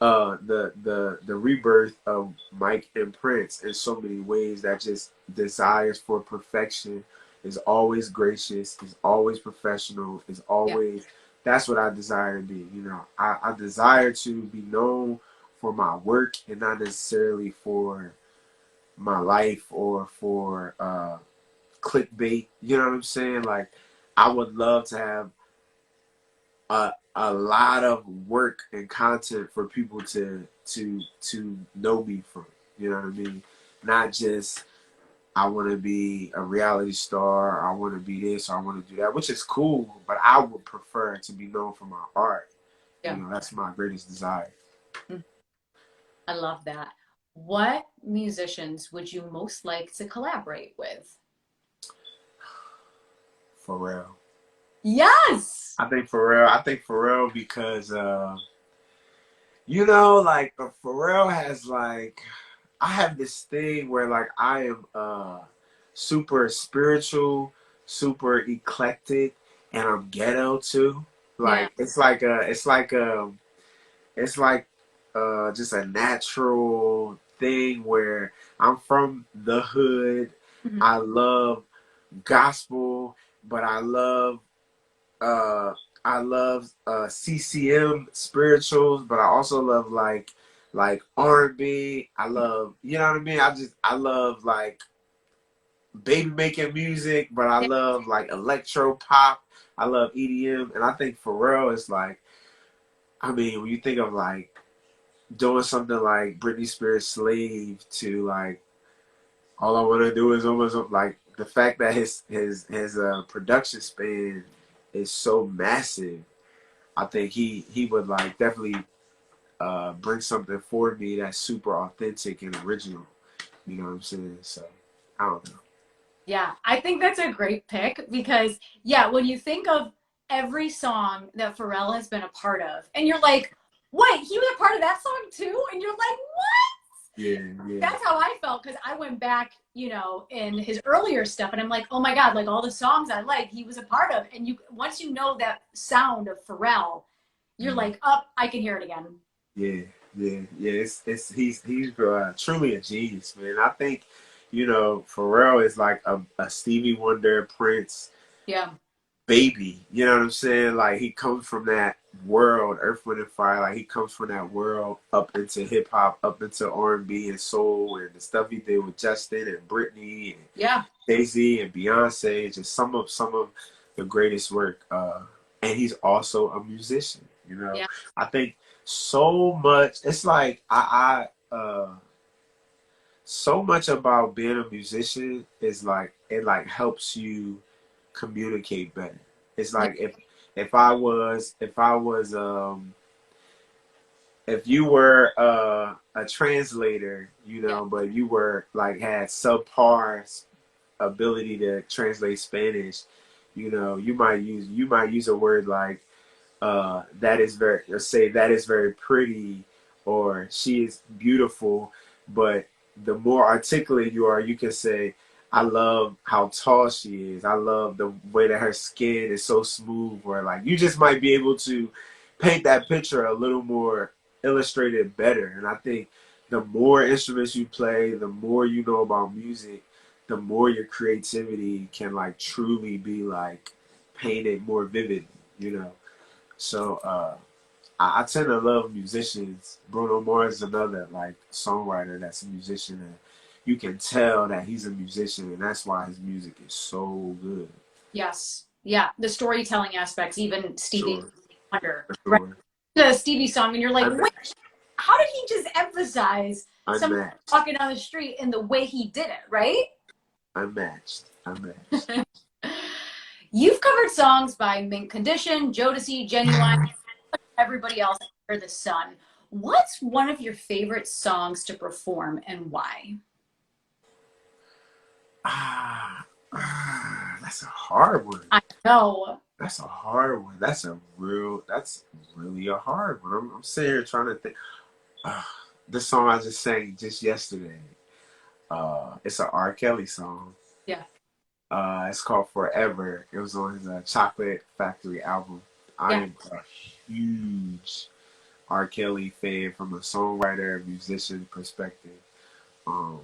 the rebirth of Mike and Prince in so many ways. That just desires for perfection, is always gracious, is always professional, is Yeah. always, that's what I desire to be. You know, I desire to be known for my work and not necessarily for my life or for clickbait. You know what I'm saying? Like, I would love to have a lot of work and content for people to know me from. You know what I mean? Not just I want to be a reality star, or I want to be this, or I want to do that, which is cool. But I would prefer to be known for my art. You Yeah. know, that's my greatest desire. I love that. What musicians would you most like to collaborate with? Pharrell. Yes. I think Pharrell. I think Pharrell because you know, like Pharrell has like, I have this thing where like I am super spiritual, super eclectic, and I'm ghetto too. Yeah. Like it's like just a natural thing where I'm from the hood. Mhm. I love gospel, but uh I love CCM spirituals, but I also love like R&B. I love, you know what I mean? I love like baby making music, but I Yeah. love like electro pop. I love EDM, and I think Pharrell is like, I mean, when you think of like doing something like Britney Spears' Slave to like all I want to do is almost like the fact that his production span is so massive. I think he would like definitely bring something for me that's super authentic and original. You know what I'm saying? So I don't know. Yeah, I think that's a great pick because, yeah, when you think of every song that Pharrell has been a part of, and you're like, wait, he was a part of that song too? And you're like, Yeah, yeah, that's how I felt because I went back, in his earlier stuff, and I'm like, oh my god, like all the songs I like, he was a part of. And you, once you know that sound of Pharrell, you're mm, like, up, I can hear it again. yeah, yeah. It's he's truly a genius, man. I think, you know, Pharrell is like a Stevie Wonder, Prince, Yeah, baby. You know what I'm saying? Like he comes from that world, Earth, Wind and Fire. Like he comes from that world up into hip hop, up into R&B and soul, and the stuff he did with Justin and Britney and yeah, Jay-Z and Beyonce. Just some of the greatest work. And he's also a musician. You know, yeah, I think so much. It's like so much about being a musician is like it like helps you communicate better. It's yeah, like if you were a translator, you yeah, know, but you were like had subpar ability to translate Spanish, you know, you might use a word like that is very, or say that is very pretty, or she is beautiful. But the more articulate you are, you can say, I love how tall she is. I love the way that her skin is so smooth. Or like, you just might be able to paint that picture a little more illustrated better. And I think the more instruments you play, the more you know about music, the more your creativity can like truly be like painted more vivid, you know. So I tend to love musicians. Bruno Mars is another like songwriter that's a musician, and you can tell that he's a musician, and that's why his music is so good. yes, yeah. The storytelling aspects, even Stevie Sure, Wonder, right? sure. The Stevie song, and you're like, wait, Unmatched, how did he just emphasize someone unmatched, walking down the street in the way he did it, right? unmatched, unmatched. You've covered songs by Mint Condition, Jodeci, Genuine, everybody else under the sun. What's one of your favorite songs to perform and why? That's a hard one. I know. That's a hard one. That's really a hard one. I'm sitting here trying to think. This song I just sang just yesterday. It's an R. Kelly song. Yeah. It's called Forever. It was on his Chocolate Factory album. I am a huge R. Kelly fan from a songwriter, musician perspective. And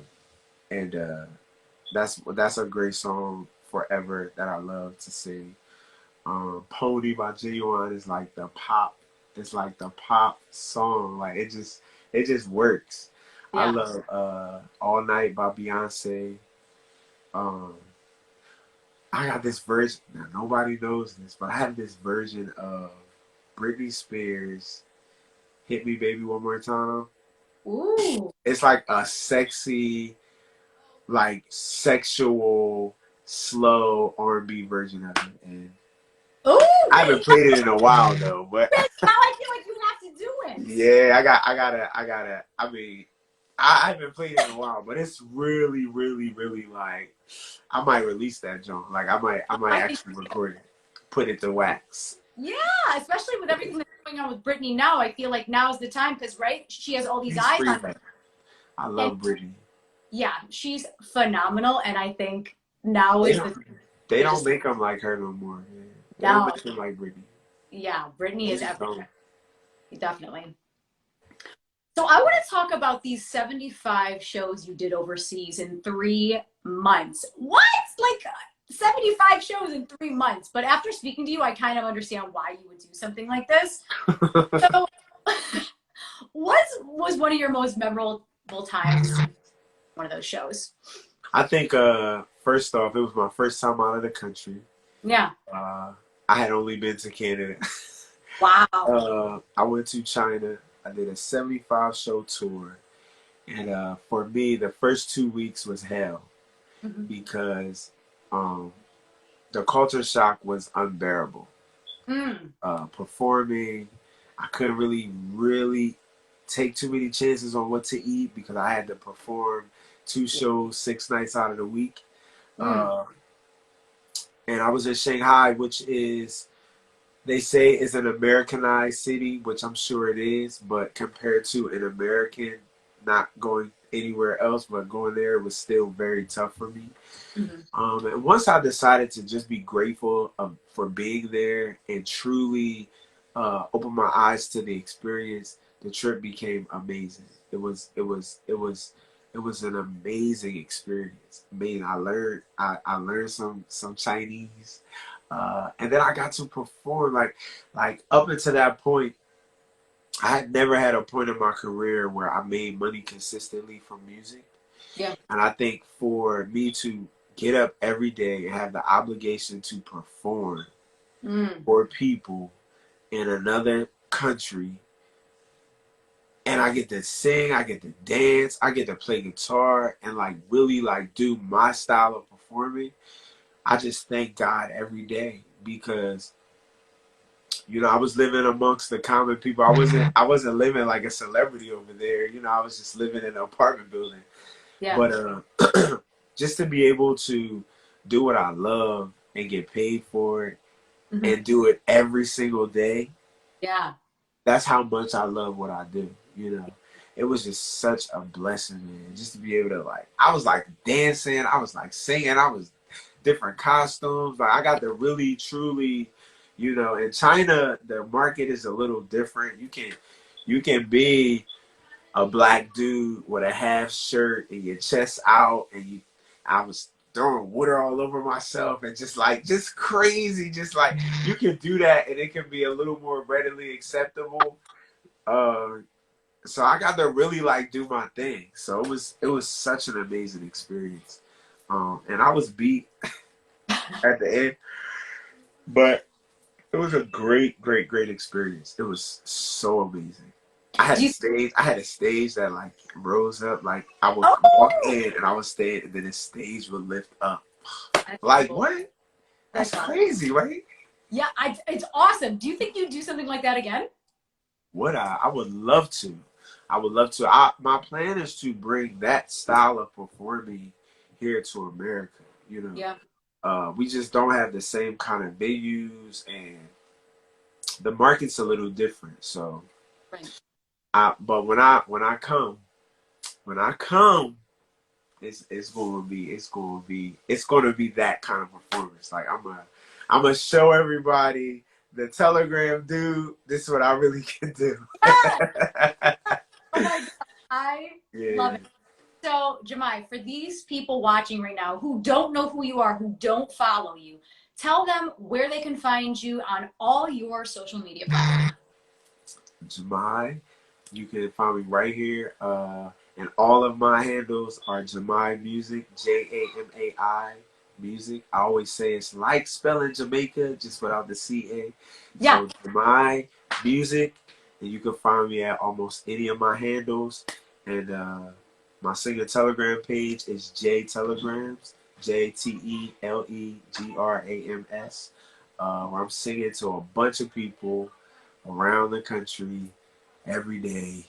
that's a great song, Forever, that I love to sing. Pony by Genuine is like the pop. It's like the pop song. Like it just works. I Yeah. love All Night by Beyonce. I got this version. Now, nobody knows this, but I have this version of Britney Spears, "Hit Me Baby One More Time." Ooh. It's like a sexy, like sexual, slow R&B version of it. And Ooh, I haven't played it in a while though, but now I feel like you have to do it. yeah, I gotta. I mean, I haven't played it in a while, but it's really, really, really like I might release that joint. Like I might actually record it, put it to wax. Yeah, especially with everything that's going on with Britney now, I feel like now's the time because right, she has all these eyes on her. I love Britney. Yeah, she's phenomenal, and I think now is the they don't make them like her no more. Man. They no. don't make them like Britney. Yeah, Britney is everything. Definitely. So I want to talk about these 75 shows you did overseas in 3 months. What? Like 75 shows in 3 months. But after speaking to you, I kind of understand why you would do something like this. So what was one of your most memorable times one of those shows? I think first off, it was my first time out of the country. Yeah. I had only been to Canada. Wow. I went to China. I did a 75 show tour. And for me, the first 2 weeks was hell because the culture shock was unbearable. Performing, I couldn't really take too many chances on what to eat because I had to perform 2 shows 6 nights out of the week. And I was in Shanghai, which is, they say is an Americanized city, which I'm sure it is, but compared to an American, not going anywhere else, but going there was still very tough for me. And once I decided to just be grateful for being there and truly open my eyes to the experience, the trip became amazing. It was an amazing experience. I mean, I learned some Chinese. And then I got to perform like up until that point, I had never had a point in my career where I made money consistently from music. Yeah. And I think for me to get up every day and have the obligation to perform for people in another country, and I get to sing, I get to dance, I get to play guitar and like really like do my style of performing, I just thank God every day because, you know, I was living amongst the common people. I wasn't living like a celebrity over there. You know, I was just living in an apartment building. Yeah. But just to be able to do what I love and get paid for it and do it every single day. Yeah. That's how much I love what I do. You know, it was just such a blessing, man. Just to be able to like, I was like dancing, I was like singing, I was different costumes. Like I got to really, truly, you know, in China, the market is a little different. You can be a black dude with a half shirt and your chest out, and I was throwing water all over myself and just crazy, just like you can do that and it can be a little more readily acceptable. So I got to really like do my thing. So it was such an amazing experience. And I was beat at the end, but it was a great experience. It was so amazing. I had a stage that like rose up. Like I would walk in and I would stay, and then the stage would lift up. Like what? That's crazy, right? Yeah, it's awesome. Do you think you'd do something like that again? Would I? I would love to. I would love to. My plan is to bring that style of performing here to America. You know, Yeah. we just don't have the same kind of venues, and the market's a little different. So, Right. but when I come, it's gonna be that kind of performance. Like I'm gonna show everybody the Telegram dude. This is what I really can do. Yeah. Oh my God. I love Yeah. it. So, Jamai, for these people watching right now who don't know who you are, who don't follow you, tell them where they can find you on all your social media platforms. Jamai. You can find me right here. And all of my handles are Jamai Music, Jamai Music. I always say it's like spelling Jamaica, just without the CA. Yeah. So Jamai Music, and you can find me at almost any of my handles. And my singer Telegram page is J Telegrams, JTELEGRAMS, where I'm singing to a bunch of people around the country every day.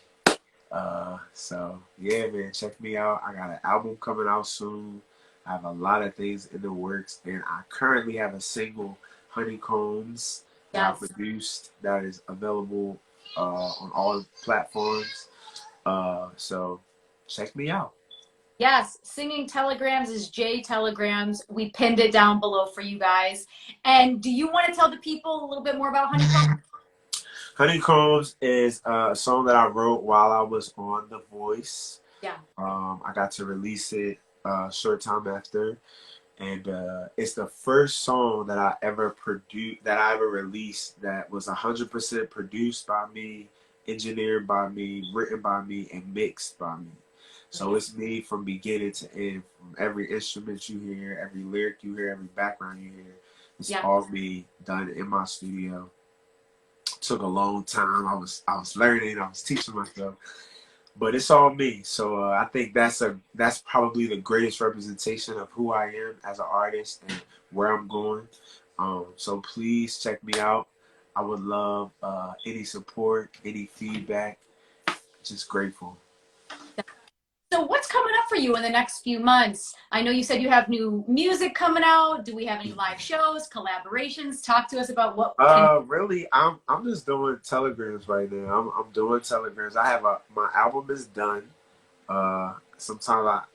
So yeah, man, check me out. I got an album coming out soon. I have a lot of things in the works, and I currently have a single, Honeycombs, that I Yes. produced that is available on all platforms. So check me out. Yes. Singing Telegrams is J Telegrams. We pinned it down below for you guys. And do you want to tell the people a little bit more about Honeycomb? Honeycombs is a song that I wrote while I was on The Voice. Yeah. I got to release it a short time after. And it's the first song that I ever produced, that I ever released, that was 100% produced by me, engineered by me, written by me, and mixed by me. So it's me from beginning to end, from every instrument you hear, every lyric you hear, every background you hear. It's Yeah. all me done in my studio. Took a long time. I was learning. I was teaching myself, but it's all me. So I think that's probably the greatest representation of who I am as an artist and where I'm going. So please check me out. I would love any support, any feedback. Just grateful. So what's coming up for you in the next few months? I know you said you have new music coming out. Do we have any live shows, collaborations? Talk to us about what can. Really, I'm just doing telegrams right now. I'm doing telegrams. I have my album is done. Sometimes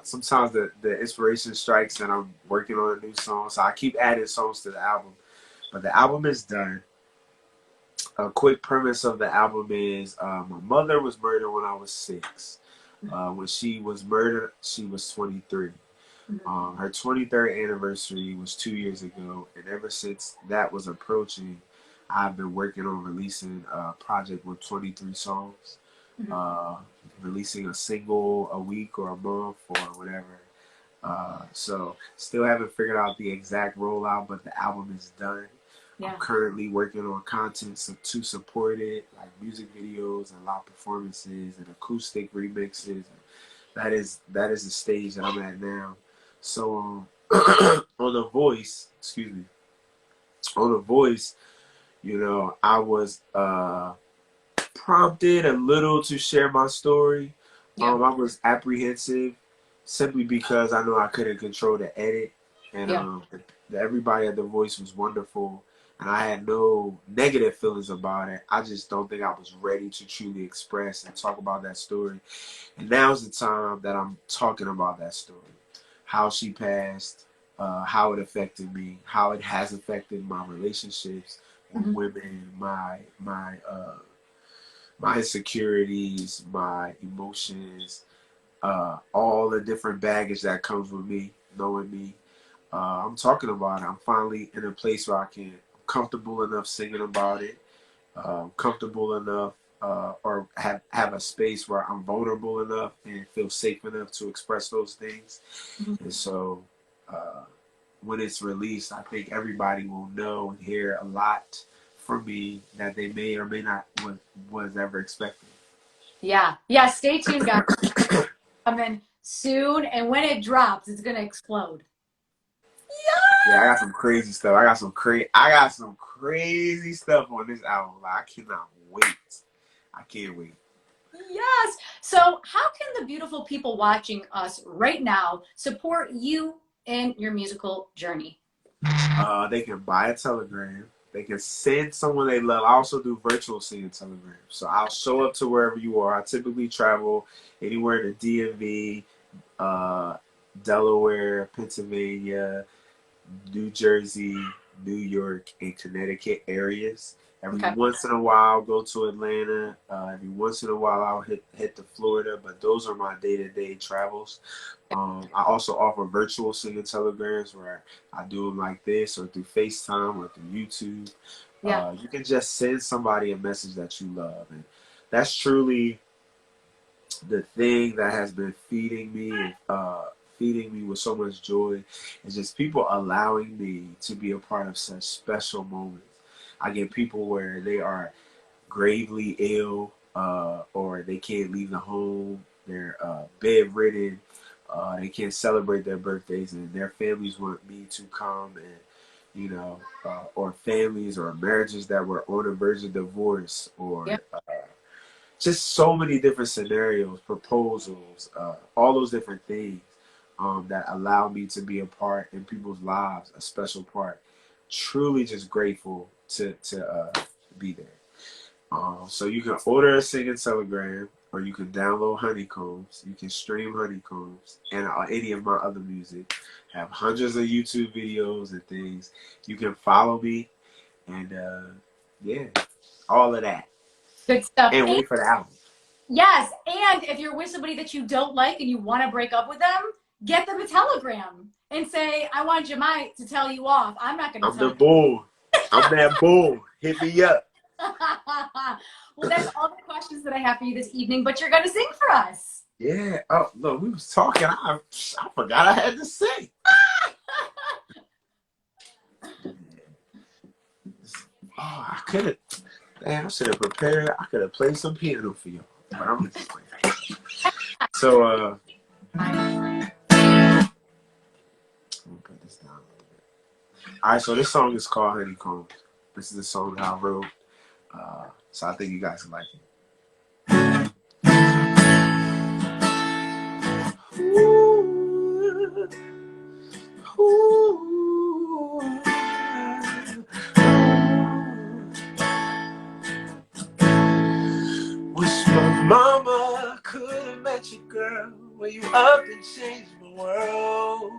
sometimes the inspiration strikes and I'm working on a new song, so I keep adding songs to the album. But the album is done. A quick premise of the album is my mother was murdered when I was 6. When she was murdered, she was 23. Her 23rd anniversary was 2 years ago, and ever since that was approaching, I've been working on releasing a project with 23 songs, uh, releasing a single a week or a month or whatever. So still haven't figured out the exact rollout, but the album is done. I'm Yeah. currently working on content to support it, like music videos and live performances and acoustic remixes. That is the stage that I'm at now. So on The Voice, excuse me, on The Voice, I was prompted a little to share my story. Yeah. I was apprehensive simply because I know I couldn't control the edit, and Yeah. everybody at The Voice was wonderful, and I had no negative feelings about it. I just don't think I was ready to truly express and talk about that story. And now's the time that I'm talking about that story, how she passed, how it affected me, how it has affected my relationships with Mhm. women, my insecurities, my emotions, all the different baggage that comes with me, knowing me. I'm talking about it. I'm finally in a place where I'm comfortable enough singing about it, comfortable enough, or have a space where I'm vulnerable enough and feel safe enough to express those things. Mhm. And so, uh, when it's released, I think everybody will know and hear a lot from me that they may or may not was ever expecting. Yeah. Yeah. Stay tuned, guys. Coming soon, and when it drops, it's gonna explode. Yeah, I got some crazy stuff. I got some crazy stuff on this album. Like, I cannot wait. I can't wait. Yes. So, how can the beautiful people watching us right now support you in your musical journey? They can buy a telegram. They can send someone they love. I also do virtual singing telegrams. So I'll show up to wherever you are. I typically travel anywhere in the DMV, uh, Delaware, Pennsylvania, New Jersey, New York, and Connecticut areas. Every Okay. once in a while, I'll go to Atlanta. Every once in a while, I'll hit to Florida. But those are my day-to-day travels. I also offer virtual singing telegrams where I do them like this or through FaceTime or through YouTube. Yeah. You can just send somebody a message that you love. And that's truly the thing that has been feeding me with so much joy is just people allowing me to be a part of such special moments. I get people where they are gravely ill, or they can't leave the home. They're bedridden. They can't celebrate their birthdays, and their families want me to come and, or families or marriages that were on the verge of divorce, Yeah. or just so many different scenarios, proposals, all those different things that allow me to be a part in people's lives, a special part. Truly, just grateful to be there. So you can order a singing telegram, or you can download Honeycombs. You can stream Honeycombs and any of my other music. I have hundreds of YouTube videos and things. You can follow me, and yeah, all of that. Good stuff. And And wait for the album. yes, and if you're with somebody that you don't like and you want to break up with them, get them a telegram and say, I want Jamai to tell you off. I'm not going to I'm tell the you. bull. I'm that bull. Hit me up. Well, that's all the questions that I have for you this evening, but you're going to sing for us. Yeah. Oh, look, we was talking. I forgot I had to say. Oh, I could have. Damn, I should have prepared. I could have played some piano for you. But I'm just playing. So, let me put this down a little bit. All right, so this song is called Honeycombs. This is a song that I wrote. So I think you guys will like it. Ooh, ooh, wish my mama could have met you, girl, when you up and changed my world.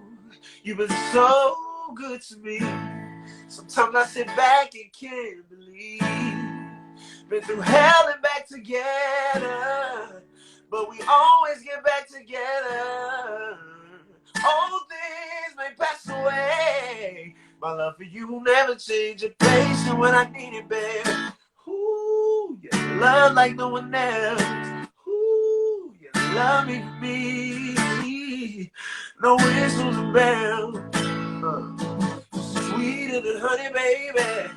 You've been so good to me. Sometimes I sit back and can't believe. Been through hell and back together, but we always get back together. Old things may pass away. My love for you will never change. You're patient when I need it, baby. Ooh, you love like no one else. Ooh, you love me for me. No whistles and bells. Sweeter than honey, baby.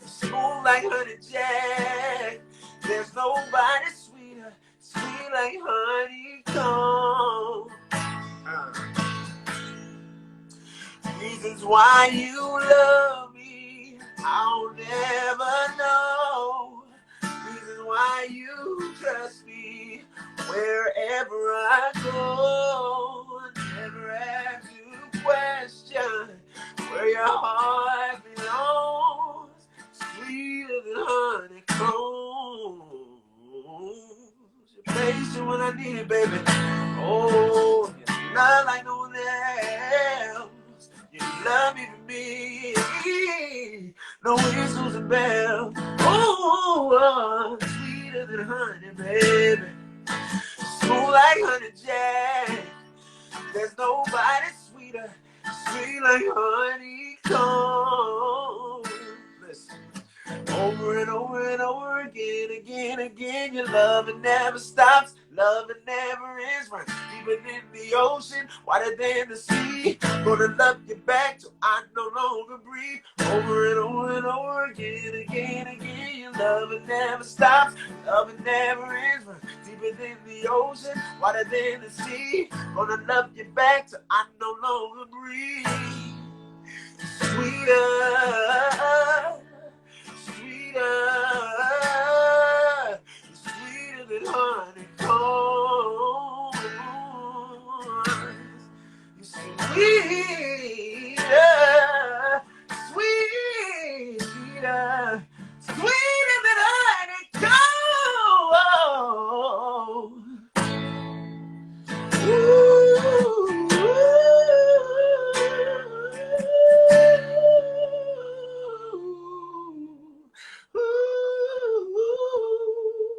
Smooth like honey jack. There's nobody sweeter, sweet like honeycomb. Reasons why you love me, I'll never know. Reasons why you trust me wherever I go. Never have to question where your heart belongs. Sweeter than honeycombs. You're patient when I need it, baby. Oh, you're not like no one else. You love me for me. No whistles and bells. Oh, sweeter than honey, baby. Smooth like honey jack. There's nobody sweeter, sweet like honeycomb. Listen. Over and over and over again, again, your love it never stops, love it never ends, runs deeper than the ocean, wider than the sea. Gonna love you back till I no longer breathe. Over and over and over again, your love it never stops, love it never ends, runs deeper than the ocean, wider than the sea. Gonna love you back till I no longer breathe. Sweeter, sweeter, sweeter than honeycombs. Sweeter, sweeter, sweeter than honeycomb.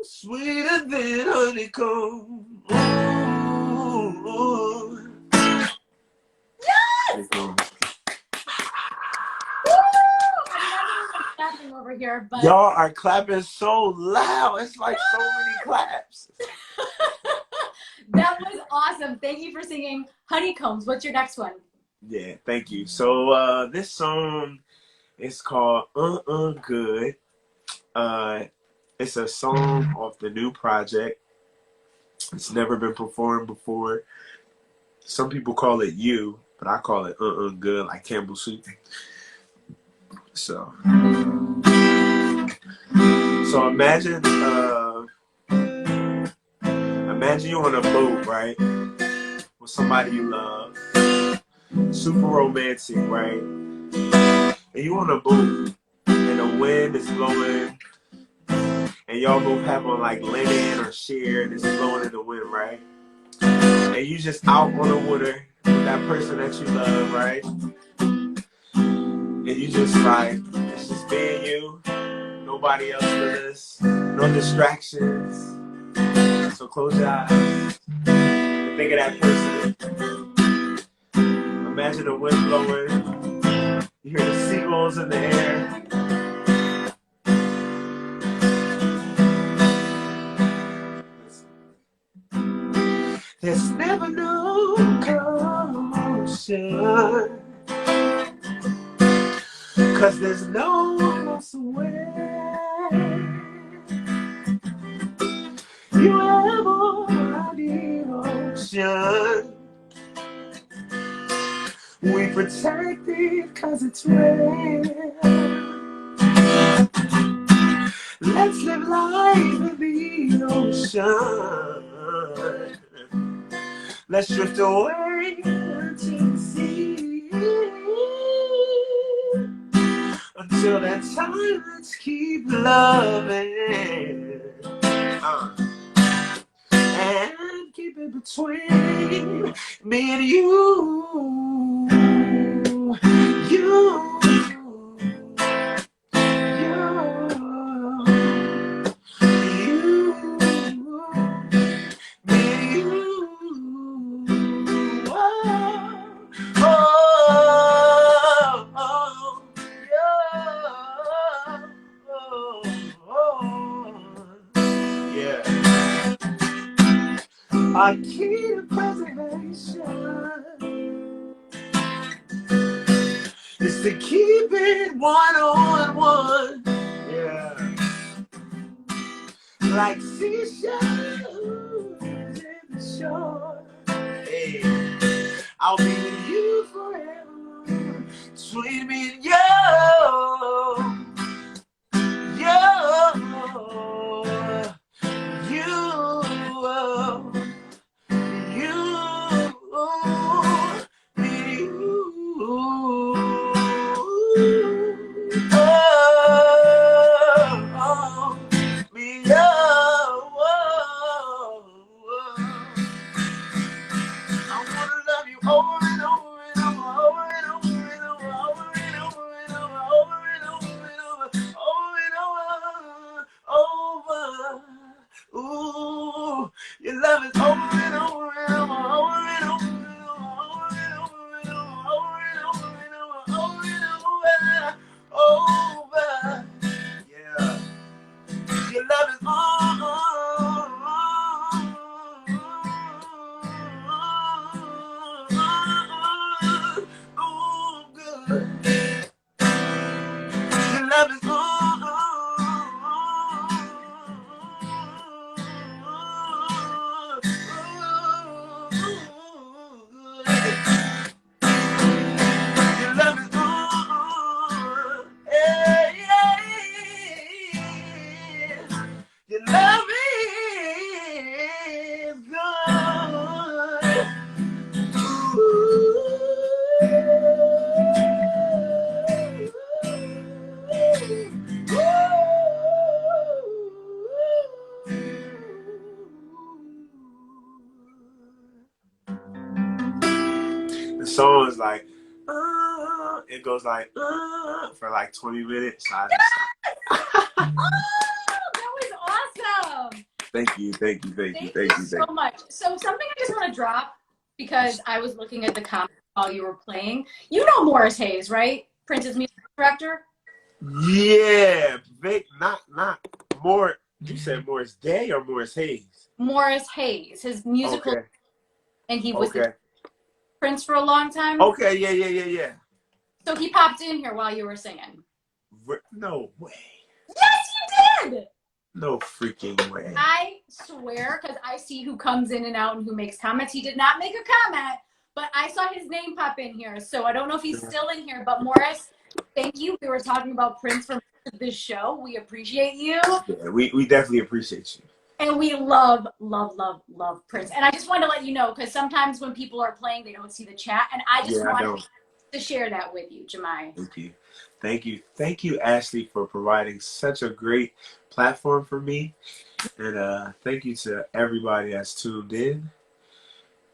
Sweeter than honeycomb. Yes! Clapping over here, but y'all are clapping so loud. It's like so many claps. that was awesome. Thank you for singing Honeycombs. What's your next one? Yeah, thank you. So this song is called Good. It's a song off the new project. It's never been performed before. Some people call it You, but I call it Good, like Campbell soup. So imagine you're on a boat, right, with somebody you love, super romantic, right? And you on a boat, and the wind is blowing, and y'all both have on like linen or sheer, and it's blowing in the wind, right? And you just out on the water with that person that you love, right? And you just like, it's just me and you, nobody else for this, no distractions. So close your eyes and think of that person. Imagine the wind blowing, you hear the seagulls in the air. There's never no commotion, 'cause there's no one else aware. You have all my devotion. We protect it 'cause it's rare. Let's live life in the ocean. Let's drift away to the sea. Until that time, let's keep loving. And keep it between me and you. Our key to preservation is to keep it one-on-one. Yeah. Like seashells in the shore. Hey, I'll be with you forever. Between me and you. song is like, it goes like, for like 20 minutes. So I just Oh, that was awesome. thank you So much. So something I just want to drop because I was looking at the comments while you were playing. You know Morris Hayes, right? Prince's music director. Yeah, not more. You said Morris Day or Morris Hayes? Morris Hayes, his musical, Okay. and he was the Okay. Prince for a long time. Okay. Yeah. So he popped in here while you were singing. No way. Yes, you did. No freaking way. I swear, because I see who comes in and out and who makes comments. He did not make a comment, but I saw his name pop in here. So I don't know if he's still in here. But Morris, thank you. We were talking about Prince for this show. We appreciate you. Yeah, we definitely appreciate you. And we love Prince. And I just wanted to let you know, because sometimes when people are playing, they don't see the chat. And I just wanted to share that with you, Jamai. Thank you, Ashley, for providing such a great platform for me. And thank you to everybody that's tuned in.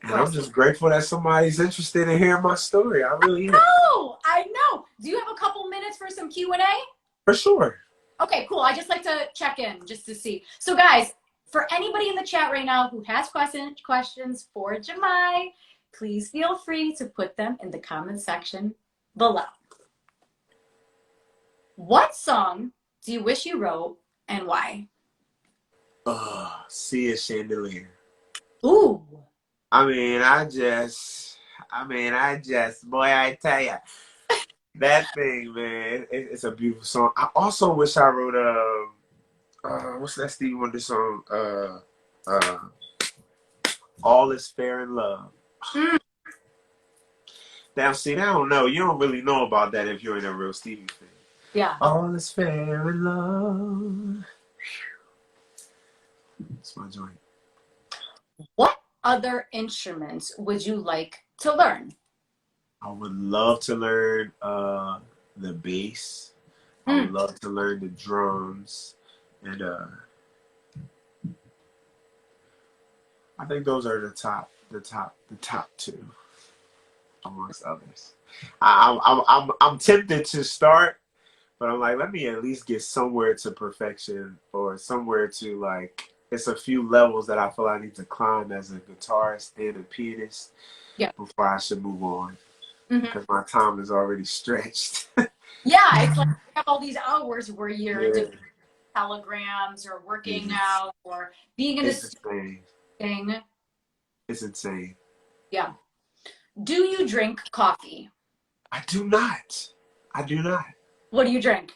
And I'm just grateful that somebody's interested in hearing my story. I really am. I know. Do you have a couple minutes for some Q&A? For sure. Okay, cool. I just like to check in just to see. So guys, for anybody in the chat right now who has questions for Jamai, please feel free to put them in the comment section below. What song do you wish you wrote and why? See a Chandelier. Ooh. I just, boy, I tell ya, that thing, man, it's a beautiful song. I also wish I wrote, what's that Stevie Wonder song? All is Fair in Love. Now, see, I don't know. You don't really know about that if you're in a real Stevie fan. Yeah. All is fair in love. That's my joint. What other instruments would you like to learn? I would love to learn the bass. I would love to learn the drums. And I think those are the top two amongst others. I'm tempted to start, but I'm like, let me at least get somewhere to perfection, or somewhere to, like, it's a few levels that I feel I need to climb as a guitarist and a pianist before I should move on, because my time is already stretched. Yeah, it's like you have all these hours where you're doing telegrams or working out or being in this thing. It's insane. Yeah. Do you drink coffee? I do not. What do you drink?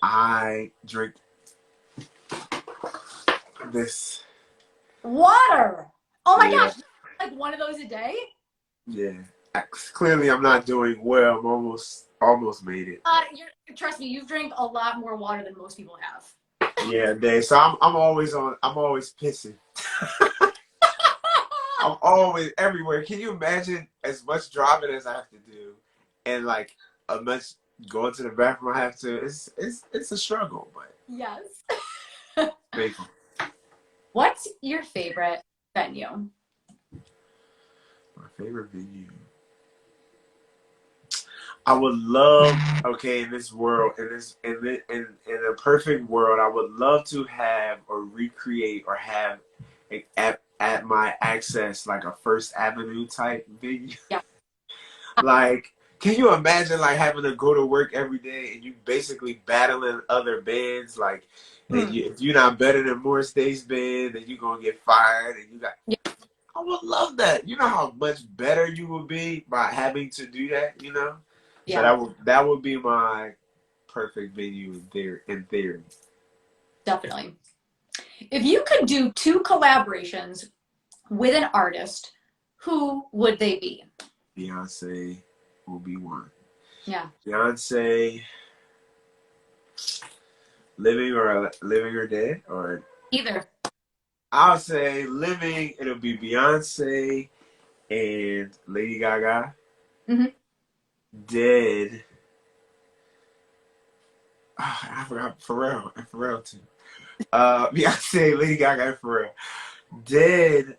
I drink this. Water. Oh my gosh. Like one of those a day? Yeah. Clearly I'm not doing well. I'm almost made it. Trust me, you've drank a lot more water than most people have. Yeah, Dave. So I'm always pissing. I'm always everywhere. Can you imagine as much driving as I have to do, and like a much going to the bathroom I have to? It's a struggle, but yes. faithful. What's your favorite venue? My favorite venue. I would love, in this world, in a perfect world, I would love to have or recreate or have at my access like a First Avenue type venue. Yeah. Like, can you imagine like having to go to work every day and you basically battling other bands? Like, and if you're not better than Morris Day's band, then you're gonna get fired. And you got. Yeah. I would love that. You know how much better you would be by having to do that. You know. Yeah. So that would be my perfect venue in theory. Definitely. If you could do 2 collaborations with an artist, who would they be? Beyonce will be one. Yeah. Beyonce, living or dead, or either. I'll say living. It'll be Beyonce and Lady Gaga. Dead. I forgot Pharrell too. Beyonce, Lady Gaga, and Pharrell. Dead.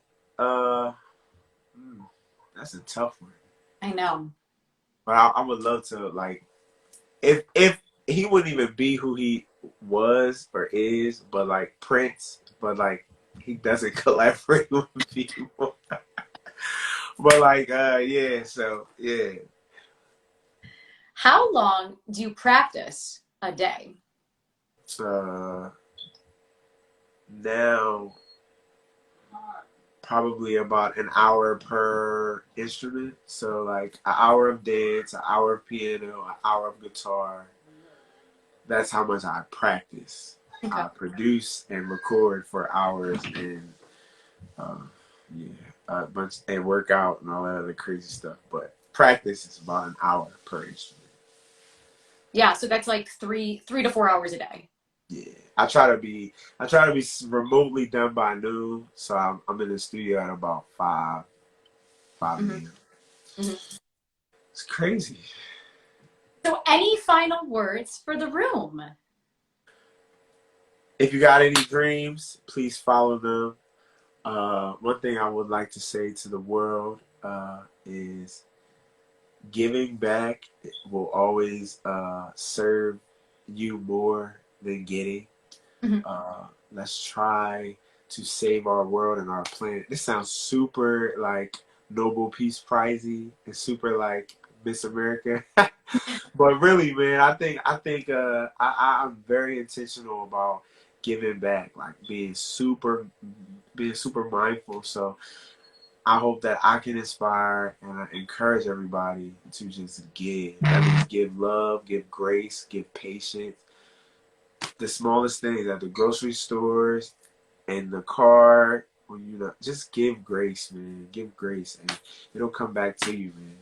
That's a tough one. I know. But I would love to, like, if he wouldn't even be who he was or is, but like Prince, but like he doesn't collaborate with people. But like, yeah, so yeah. How long do you practice a day? Uh, now probably about an hour per instrument. So like an hour of dance, an hour of piano, an hour of guitar. That's how much I practice. Okay. I produce and record for hours and uh, yeah, a bunch and work out and all that other crazy stuff. But practice is about an hour per instrument. Yeah, so that's like three to 4 hours a day. Yeah, I try to be remotely done by noon. So I'm in the studio at about five Hmm. a.m. Hmm. It's crazy. So, any final words for the room? If you got any dreams, please follow them. One thing I would like to say to the world is giving back will always serve you more than getting. Hmm. Let's try to save our world and our planet. This sounds super like Nobel Peace Prizey and super like Miss America. But really, man, I'm very intentional about giving back, like being super mindful. So I hope that I can inspire and encourage everybody to just give. That means give love, give grace, give patience. The smallest things at the grocery stores, in the car, when you know, just give grace, man. Give grace, and it'll come back to you, man.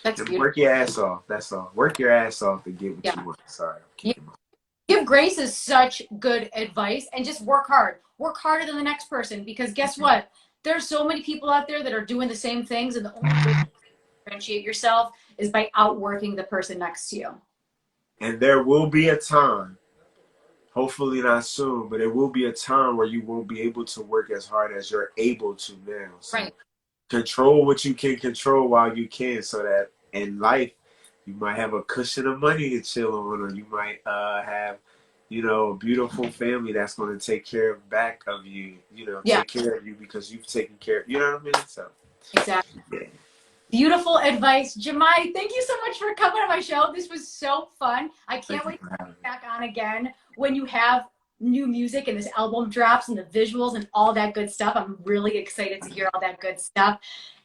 That's And beautiful. work your ass off. That's all. Work your ass off to get what Yeah. you want. Sorry, I'm Yeah. kicking my. Give grace is such good advice, and just work hard. Work harder than the next person, because guess what? There's so many people out there that are doing the same things, and the only way to differentiate yourself is by outworking the person next to you. And there will be a time, hopefully not soon, but there will be a time where you won't be able to work as hard as you're able to now. Right. So control what you can control while you can, so that in life you might have a cushion of money to chill on, or you might have, a beautiful family that's going to take care of back of you, Yeah, take care of you because you've taken care. You know what I mean? So exactly. yeah, Beautiful advice. Jamai, thank you so much for coming on my show. This was so fun. I can't thank you wait to for having me. get back on again when you have new music and this album drops and the visuals and all that good stuff. I'm really excited to hear all that good stuff.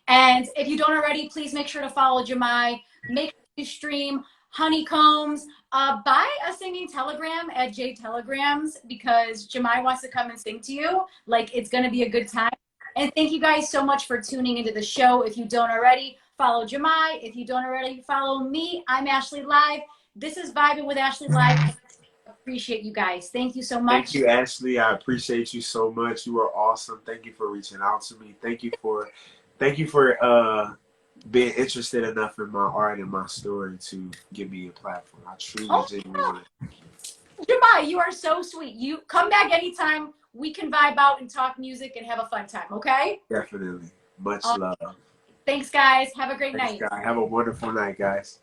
And if you don't already, please make sure to follow Jamai. Make sure you stream Honeycombs. Buy a singing telegram at J Telegrams, because Jamai wants to come and sing to you. Like, it's going to be a good time. And thank you guys so much for tuning into the show. If you don't already, follow Jamai. If you don't already, follow me. I'm Ashley Live. This is Vibin with Ashley Live. Appreciate you guys. Thank you so Thank much. you, Ashley. I appreciate you so much. You are awesome. Thank you for reaching out to me. Thank you for being interested enough in my art and my story to give me a platform. I truly, Oh, genuinely. Jamai, you are so sweet. You come back anytime. We can vibe out and talk music and have a fun time, okay? Definitely. Much Uh, love. Thanks, guys. Have a great Thanks, night. guys. Have a wonderful night, guys.